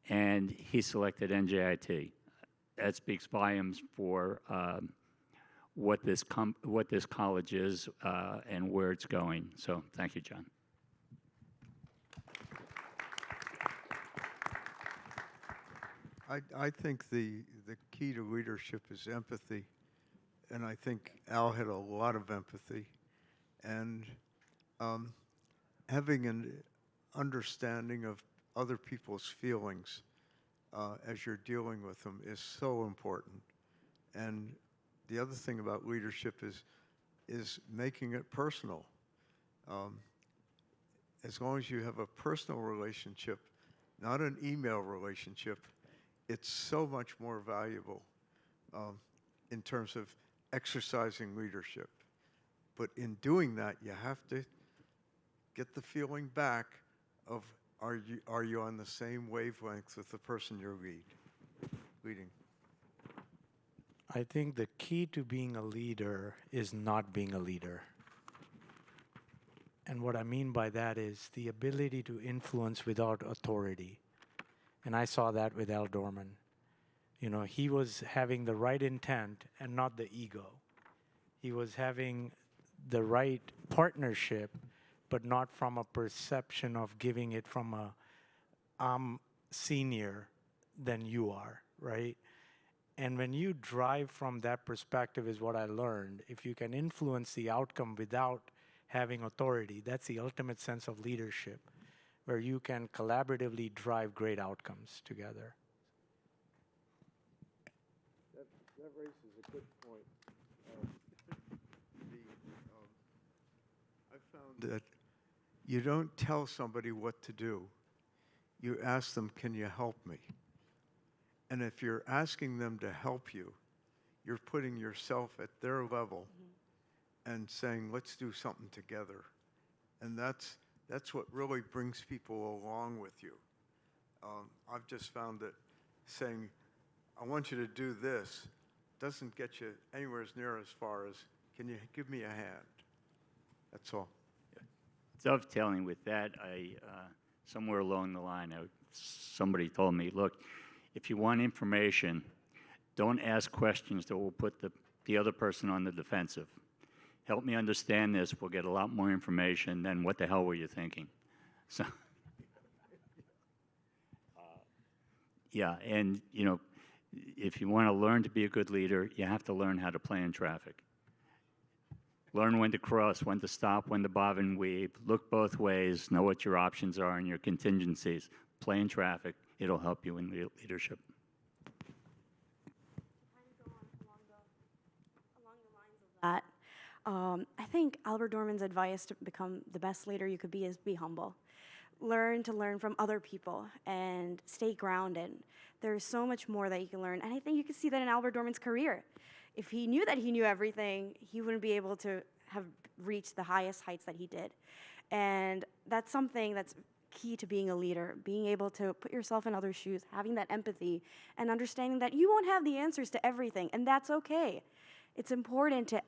Speaker 6: and he selected NJIT. That speaks volumes for what this college is and where it's going. So thank you, John.
Speaker 4: I think the key to leadership is empathy, and I think Al had a lot of empathy, and having an understanding of other people's feelings as you're dealing with them is so important. And the other thing about leadership is making it personal. As long as you have a personal relationship, not an email relationship, it's so much more valuable in terms of exercising leadership. But in doing that, you have to get the feeling back of, are you on the same wavelength with the person you're leading?
Speaker 7: I think the key to being a leader is not being a leader. And what I mean by that is the ability to influence without authority. And I saw that with Al Dorman. You know, he was having the right intent and not the ego. He was having the right partnership, but not from a perception of giving it from a, I'm senior than you are, right? And when you drive from that perspective is what I learned. If you can influence the outcome without having authority, that's the ultimate sense of leadership, where you can collaboratively drive great outcomes together.
Speaker 4: That raises a good point. I found that you don't tell somebody what to do. You ask them, can you help me? And if you're asking them to help you, you're putting yourself at their level and saying, let's do something together. And that's what really brings people along with you. I've just found that saying, I want you to do this, doesn't get you anywhere near as far as, can you give me a hand? That's all.
Speaker 6: Dovetailing with that, somewhere along the line, somebody told me, look, if you want information, don't ask questions that will put the other person on the defensive. Help me understand this, we'll get a lot more information than what the hell were you thinking? So, yeah, and you know, if you want to learn to be a good leader, you have to learn how to play in traffic. Learn when to cross, when to stop, when to bob and weave. Look both ways, know what your options are and your contingencies. Play in traffic, it'll help you in leadership.
Speaker 3: That. I think Albert Dorman's advice to become the best leader you could be is be humble. Learn to learn from other people and stay grounded. There's so much more that you can learn. And I think you can see that in Albert Dorman's career. If he knew that he knew everything, he wouldn't be able to have reached the highest heights that he did. And that's something that's key to being a leader, being able to put yourself in others' shoes, having that empathy, and understanding that you won't have the answers to everything, and that's okay. It's important to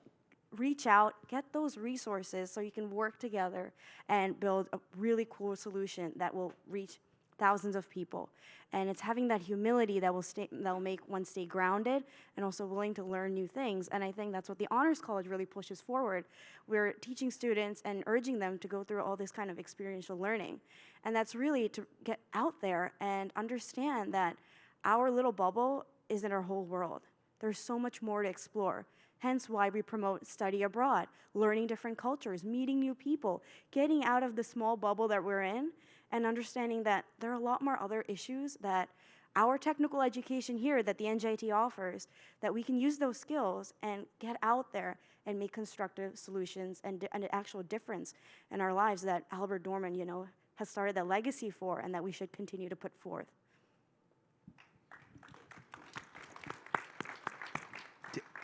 Speaker 3: reach out, get those resources so you can work together and build a really cool solution that will reach thousands of people. And it's having that humility that will make one stay grounded and also willing to learn new things. And I think that's what the Honors College really pushes forward. We're teaching students and urging them to go through all this kind of experiential learning. And that's really to get out there and understand that our little bubble isn't our whole world. There's so much more to explore. Hence why we promote study abroad, learning different cultures, meeting new people, getting out of the small bubble that we're in, and understanding that there are a lot more other issues that our technical education here that the NJIT offers, that we can use those skills and get out there and make constructive solutions and an actual difference in our lives that Albert Dorman, has started that legacy for and that we should continue to put forth.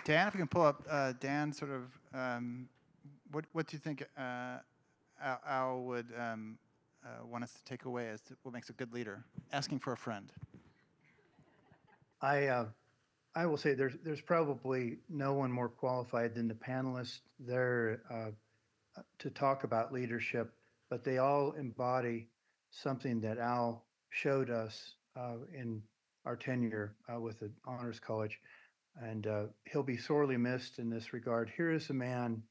Speaker 1: Dan, if we can pull up Dan, sort of, what do you think Al would want us to take away as to what makes a good leader? Asking for a friend.
Speaker 5: I will say there's probably no one more qualified than the panelists there to talk about leadership, but they all embody something that Al showed us in our tenure with the Honors College. And he'll be sorely missed in this regard. Here is a man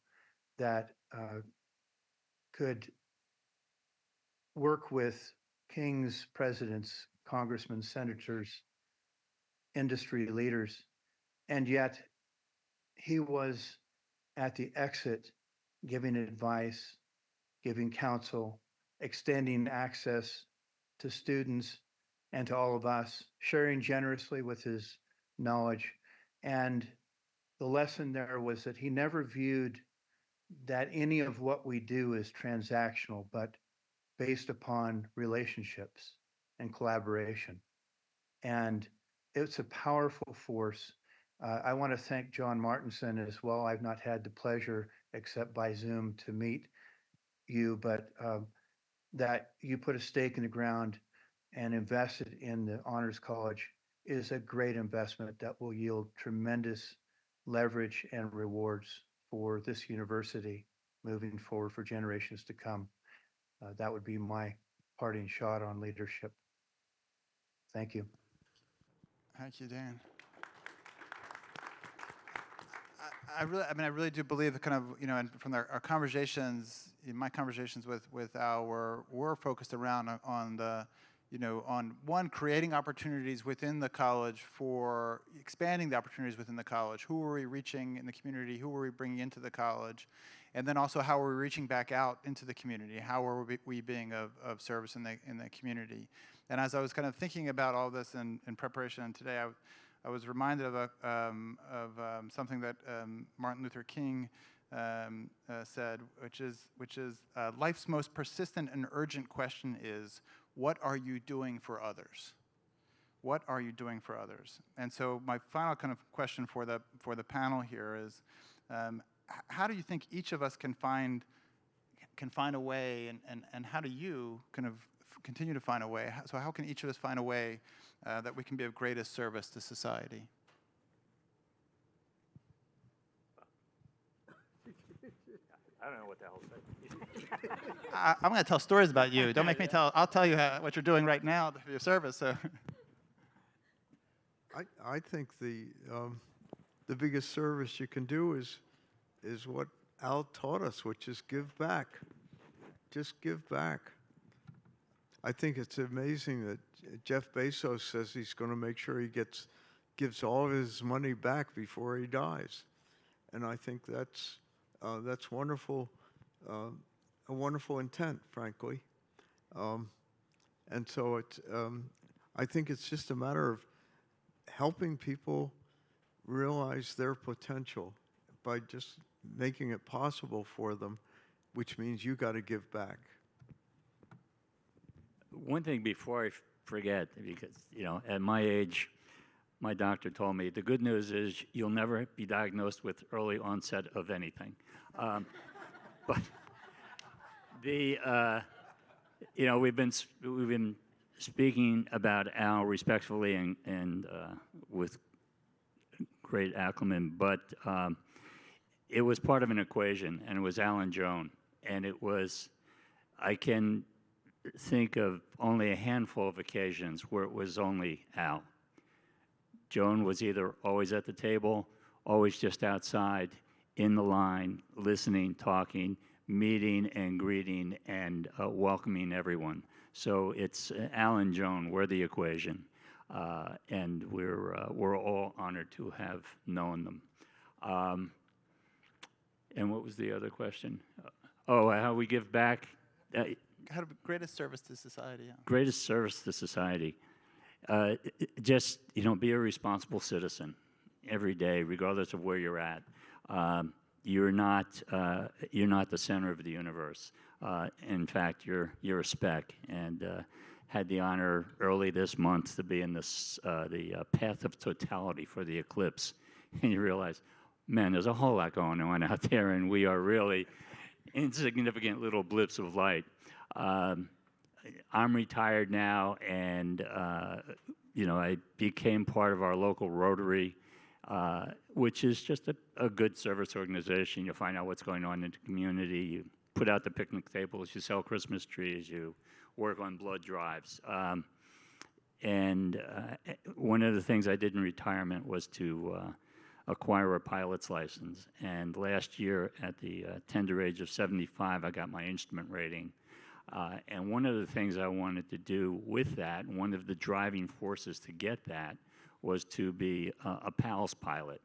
Speaker 5: that could work with kings, presidents, congressmen, senators, industry leaders, and yet he was at the exit giving advice, giving counsel, extending access to students and to all of us, sharing generously with his knowledge. And the lesson there was that he never viewed that any of what we do is transactional, but based upon relationships and collaboration. And it's a powerful force. I want to thank John Martinson as well. I've not had the pleasure, except by Zoom, to meet you, but that you put a stake in the ground and invested in the Honors College is a great investment that will yield tremendous leverage and rewards for this university moving forward for generations to come. That would be my parting shot on leadership. Thank you.
Speaker 1: Thank you, Dan. I really do believe that kind of, and from our conversations, my conversations with Al were focused around on the, on one, creating opportunities within the college for expanding the opportunities within the college. Who were we reaching in the community? Who were we bringing into the college? And then also, how were we reaching back out into the community? How were we being of service in the community? And as I was kind of thinking about all this in preparation today, I was reminded of something that Martin Luther King said, which is life's most persistent and urgent question is, what are you doing for others? What are you doing for others? And so my final kind of question for the panel here is, how do you think each of us can find a way, and how do you kind of continue to find a way? So how can each of us find a way that we can be of greatest service to society?
Speaker 6: I don't know what the hell to say.
Speaker 1: I'm going to tell stories about you. Don't make me tell. I'll tell you what you're doing right now for your service. So.
Speaker 4: I think the biggest service you can do is what Al taught us, which is give back. Just give back. I think it's amazing that Jeff Bezos says he's going to make sure he gives all of his money back before he dies, and I think that's wonderful, a wonderful intent, frankly, and so it's. I think it's just a matter of helping people realize their potential by just making it possible for them, which means you got to give back.
Speaker 6: One thing before I forget, because, at my age, my doctor told me the good news is you'll never be diagnosed with early onset of anything. But we've been speaking about Al respectfully and with great acumen, but it was part of an equation, and it was Al and Joan, and it was, I can think of only a handful of occasions where it was only Al. Joan was either always at the table, always just outside, in the line, listening, talking, meeting and greeting and welcoming everyone. So it's Al and Joan, we're the equation. And we're all honored to have known them. And what was the other question? How we give back.
Speaker 1: How to greatest service to society. Yeah.
Speaker 6: Greatest service to society. Just, be a responsible citizen every day, regardless of where you're at. You're not the center of the universe. In fact, you're a speck. And had the honor early this month to be in the path of totality for the eclipse, and you realize, man, there's a whole lot going on out there, and we are really insignificant little blips of light. I'm retired now, and I became part of our local Rotary, which is just a good service organization. You find out what's going on in the community. You put out the picnic tables. You sell Christmas trees. You work on blood drives. And one of the things I did in retirement was to acquire a pilot's license. And last year, at the tender age of 75, I got my instrument rating. And one of the things I wanted to do with that, one of the driving forces to get that, was to be a PALS pilot.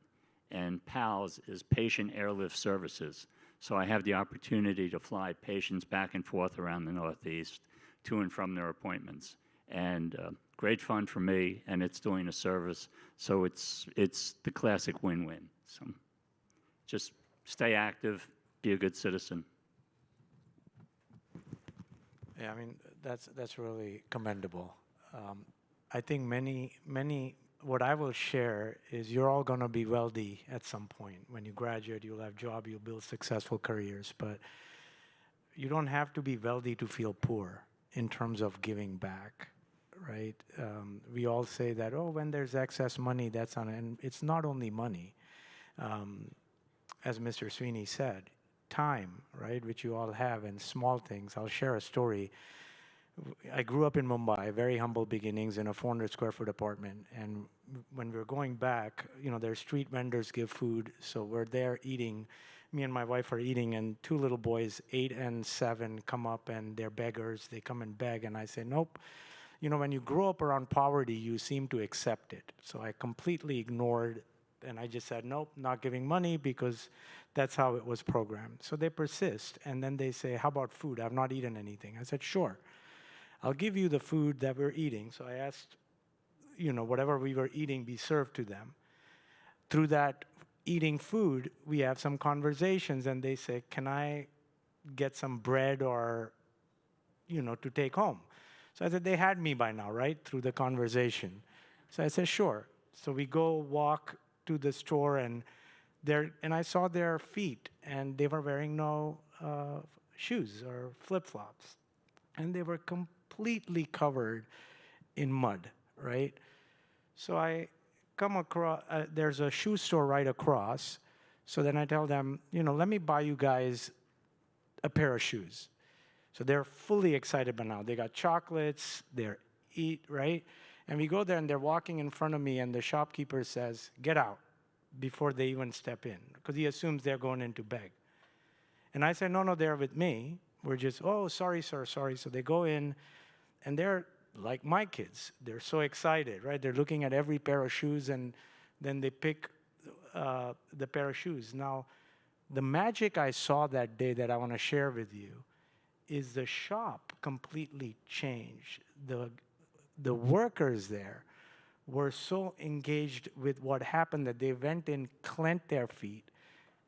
Speaker 6: And PALS is Patient Airlift Services. So I have the opportunity to fly patients back and forth around the Northeast to and from their appointments. And great fun for me, and it's doing a service. So it's the classic win-win. So just stay active, be a good citizen.
Speaker 7: Yeah, I mean, that's really commendable. I think many, what I will share is you're all going to be wealthy at some point. When you graduate, you'll have a job, you'll build successful careers, but you don't have to be wealthy to feel poor in terms of giving back, right? We all say that, when there's excess money, that's on, and it's not only money. As Mr. Sweeney said, time, right, which you all have, and small things. I'll share a story. I grew up in Mumbai, very humble beginnings in a 400 square foot apartment. And when we were going back, their street vendors give food. So we're there eating. Me and my wife are eating, and two little boys, 8 and 7, come up, and they're beggars. They come and beg, and I say, nope. When you grow up around poverty, you seem to accept it. So I completely ignored, and I just said, nope, not giving money, because that's how it was programmed. So they persist, and then they say, how about food? I've not eaten anything. I said, sure. I'll give you the food that we're eating. So I asked, whatever we were eating be served to them. Through that eating food, we have some conversations, and they say, can I get some bread or, to take home? So I said, they had me by now, right, through the conversation. So I said, sure. So we go walk to the store, and I saw their feet, and they were wearing no shoes or flip-flops. And they were completely covered in mud, right? So I come across, there's a shoe store right across. So then I tell them, let me buy you guys a pair of shoes. So they're fully excited by now. They got chocolates, they're eat, right? And we go there, and they're walking in front of me, and the shopkeeper says, get out, before they even step in, because he assumes they're going in to beg. And I say, no, they're with me. We're just, sorry, sir, sorry. So they go in, and they're like my kids. They're so excited, right? They're looking at every pair of shoes, and then they pick the pair of shoes. Now, the magic I saw that day that I want to share with you is the shop completely changed. The workers there were so engaged with what happened that they went in, cleansed their feet.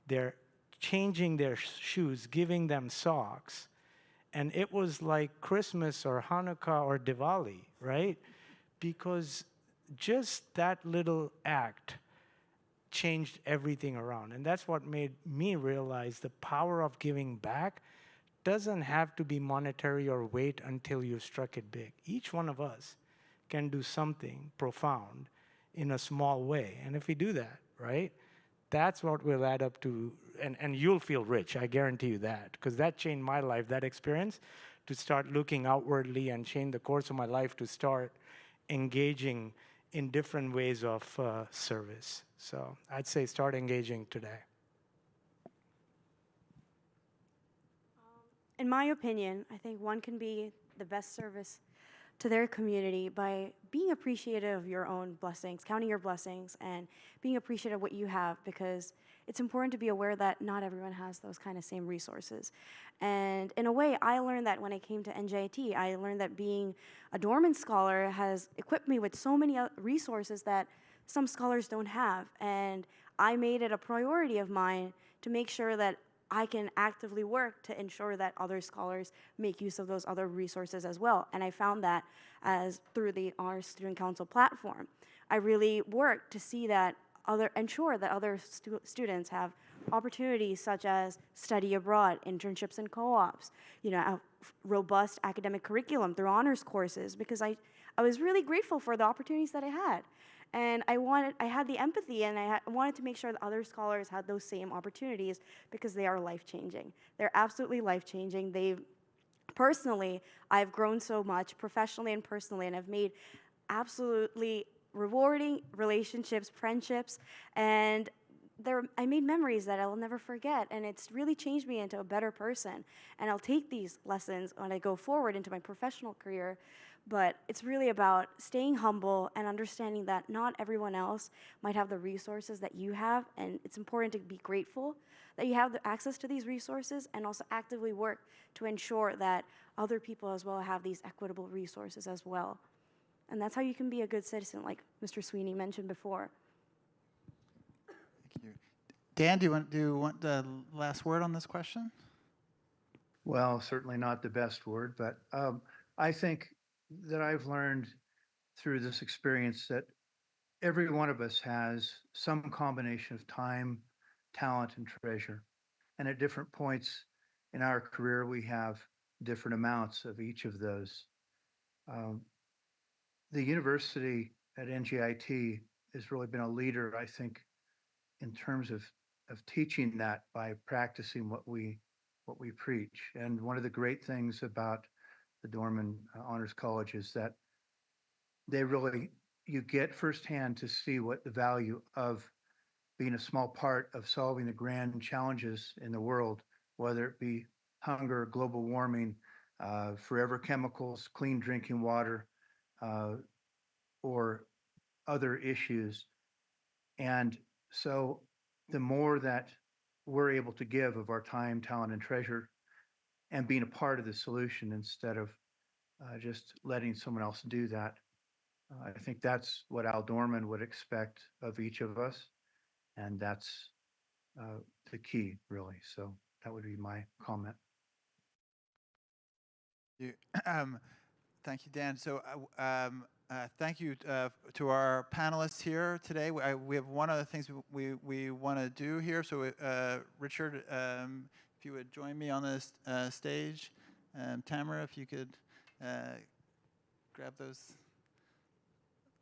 Speaker 7: They're changing their shoes, giving them socks. And it was like Christmas or Hanukkah or Diwali, right? Because just that little act changed everything around. And that's what made me realize the power of giving back doesn't have to be monetary or wait until you've struck it big. Each one of us can do something profound in a small way. And if we do that, right, that's what will add up to, and you'll feel rich, I guarantee you that, because that changed my life, that experience, to start looking outwardly and change the course of my life to start engaging in different ways of service. So I'd say start engaging today.
Speaker 3: In my opinion, I think one can be the best service to their community by being appreciative of your own blessings, counting your blessings, and being appreciative of what you have, because it's important to be aware that not everyone has those kind of same resources. And in a way, I learned that when I came to NJIT. I learned that being a Dorman scholar has equipped me with so many resources that some scholars don't have. And I made it a priority of mine to make sure that I can actively work to ensure that other scholars make use of those other resources as well. And I found that as through the Honors Student Council platform. I really worked to see that ensure that other students have opportunities such as study abroad, internships and co-ops, a robust academic curriculum through honors courses, because I was really grateful for the opportunities that I had. And I had the empathy, and I wanted to make sure that other scholars had those same opportunities, because they are life-changing. They're absolutely life-changing. Personally, I've grown so much, professionally and personally, and I've made absolutely rewarding relationships, friendships, and I made memories that I'll never forget, and it's really changed me into a better person. And I'll take these lessons when I go forward into my professional career. But it's really about staying humble and understanding that not everyone else might have the resources that you have, and it's important to be grateful that you have the access to these resources, and also actively work to ensure that other people as well have these equitable resources as well. And that's how you can be a good citizen, like Mr. Sweeney mentioned before.
Speaker 1: Thank you. Dan, do you want the last word on this question?
Speaker 5: Well, certainly not the best word, but I think that I've learned through this experience that every one of us has some combination of time, talent, and treasure. And at different points in our career, we have different amounts of each of those. The university at NJIT has really been a leader, I think, in terms of teaching that by practicing what we preach. And one of the great things about the Dorman Honors College is that you get firsthand to see what the value of being a small part of solving the grand challenges in the world, whether it be hunger, global warming, forever chemicals, clean drinking water, or other issues. And so the more that we're able to give of our time, talent, and treasure, and being a part of the solution instead of just letting someone else do that, I think that's what Al Dorman would expect of each of us. And that's the key, really. So that would be my comment.
Speaker 1: Thank you, Dan. So thank you to our panelists here today. We have one other things we want to do here. So Richard, if you would join me on this stage. Tamara, if you could grab those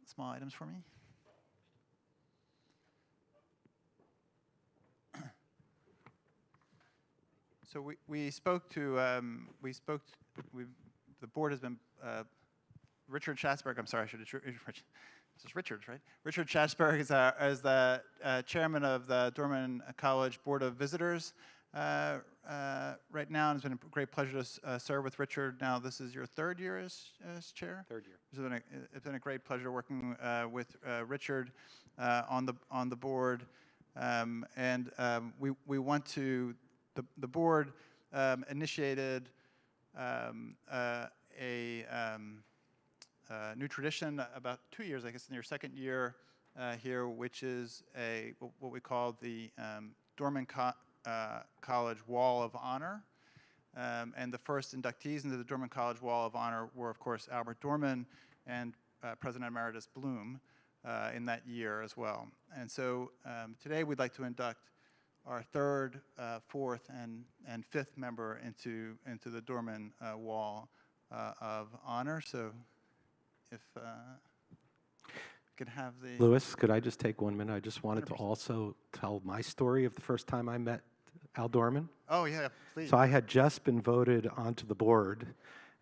Speaker 1: small items for me. So the board has been, Richard Schatzberg, I'm sorry, this is Richard's, right? Richard Schatzberg is the chairman of the Dorman College Board of Visitors right now, and it's been a great pleasure to serve with Richard. Now, this is your third year as chair?
Speaker 2: Third year.
Speaker 1: It's been a great pleasure working with Richard on the board, and we want to. The board initiated a new tradition about 2 years, I guess, in your second year here, which is what we call the Dorman College Wall of Honor. And the first inductees into the Dorman College Wall of Honor were, of course, Albert Dorman and President Emeritus Bloom in that year as well. And so today we'd like to induct our third, fourth, and fifth member into the Dorman Wall of Honor. So if could have the...
Speaker 8: Louis, could I just take 1 minute? I just wanted 100%. To also tell my story of the first time I met Al Dorman.
Speaker 1: Oh, yeah, please.
Speaker 8: So I had just been voted onto the board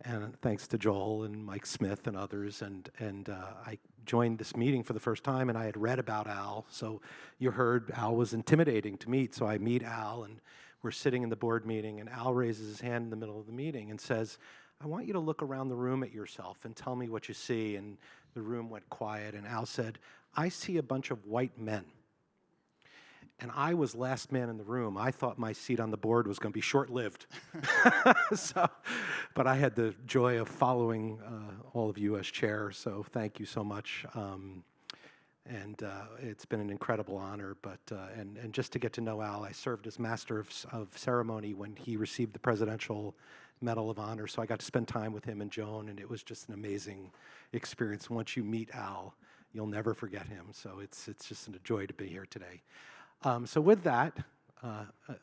Speaker 8: and thanks to Joel and Mike Smith and others. And I joined this meeting for the first time, and I had read about Al. So you heard Al was intimidating to meet. So I meet Al, and we're sitting in the board meeting, and Al raises his hand in the middle of the meeting and says, "I want you to look around the room at yourself and tell me what you see." And the room went quiet, and Al said, "I see a bunch of white men." And I was last man in the room. I thought my seat on the board was going to be short-lived. But I had the joy of following all of you as chair, so thank you so much. It's been an incredible honor. And just to get to know Al, I served as master of ceremony when he received the Presidential Medal of Honor, so I got to spend time with him and Joan, and it was just an amazing experience. Once you meet Al, you'll never forget him, so it's just a joy to be here today. So with that,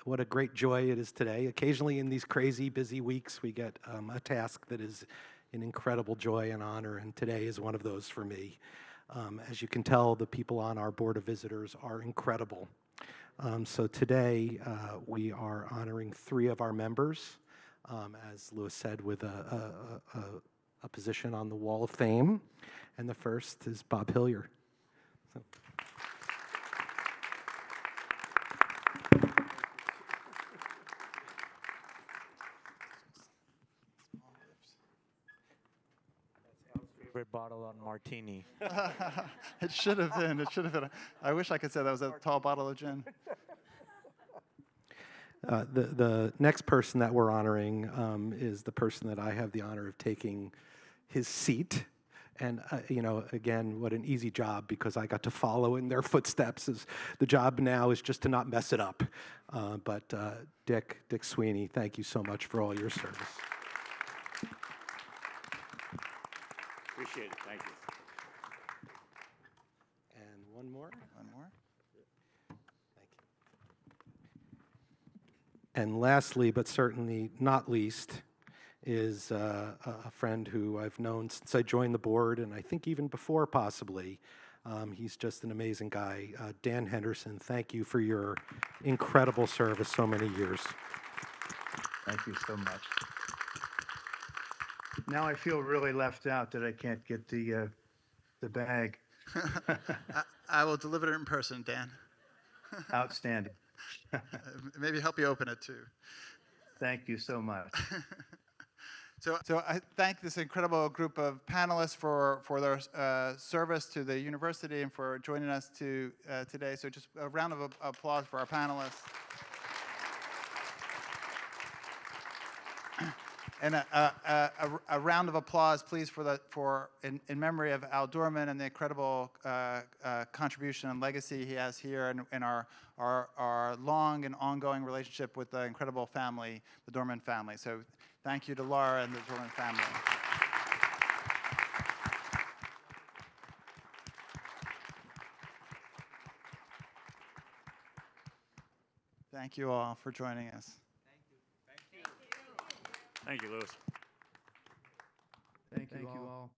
Speaker 8: what a great joy it is today. Occasionally in these crazy, busy weeks, we get a task that is an incredible joy and honor, and today is one of those for me. As you can tell, the people on our Board of Visitors are incredible. So today, we are honoring 3 of our members, as Louis said, with a position on the Wall of Fame, and the first is Bob Hillier. So.
Speaker 7: Favorite bottle on martini.
Speaker 1: It should have been. It should have been. I wish I could say that was a tall bottle of gin.
Speaker 8: The next person that we're honoring is the person that I have the honor of taking his seat. And, again, what an easy job, because I got to follow in their footsteps. The job now is just to not mess it up. But Dick Sweeney, thank you so much for all your service.
Speaker 6: Appreciate it. Thank you.
Speaker 8: And one more.
Speaker 1: One more.
Speaker 8: Thank you. And lastly, but certainly not least, is a friend who I've known since I joined the board, and I think even before possibly. He's just an amazing guy. Dan Henderson, thank you for your incredible service so many years.
Speaker 5: Thank you so much. Now I feel really left out that I can't get the bag.
Speaker 1: I will deliver it in person, Dan.
Speaker 5: Outstanding.
Speaker 1: Maybe help you open it, too.
Speaker 5: Thank you so much.
Speaker 1: So I thank this incredible group of panelists for their service to the university and for joining us today. So just a round of applause for our panelists. And a round of applause, please, in memory of Al Dorman and the incredible contribution and legacy he has here, and our long and ongoing relationship with the incredible family, the Dorman family. So thank you to Laura and the Dorman family. Thank you all for joining us.
Speaker 6: Thank you, Louis.
Speaker 5: Thank you all.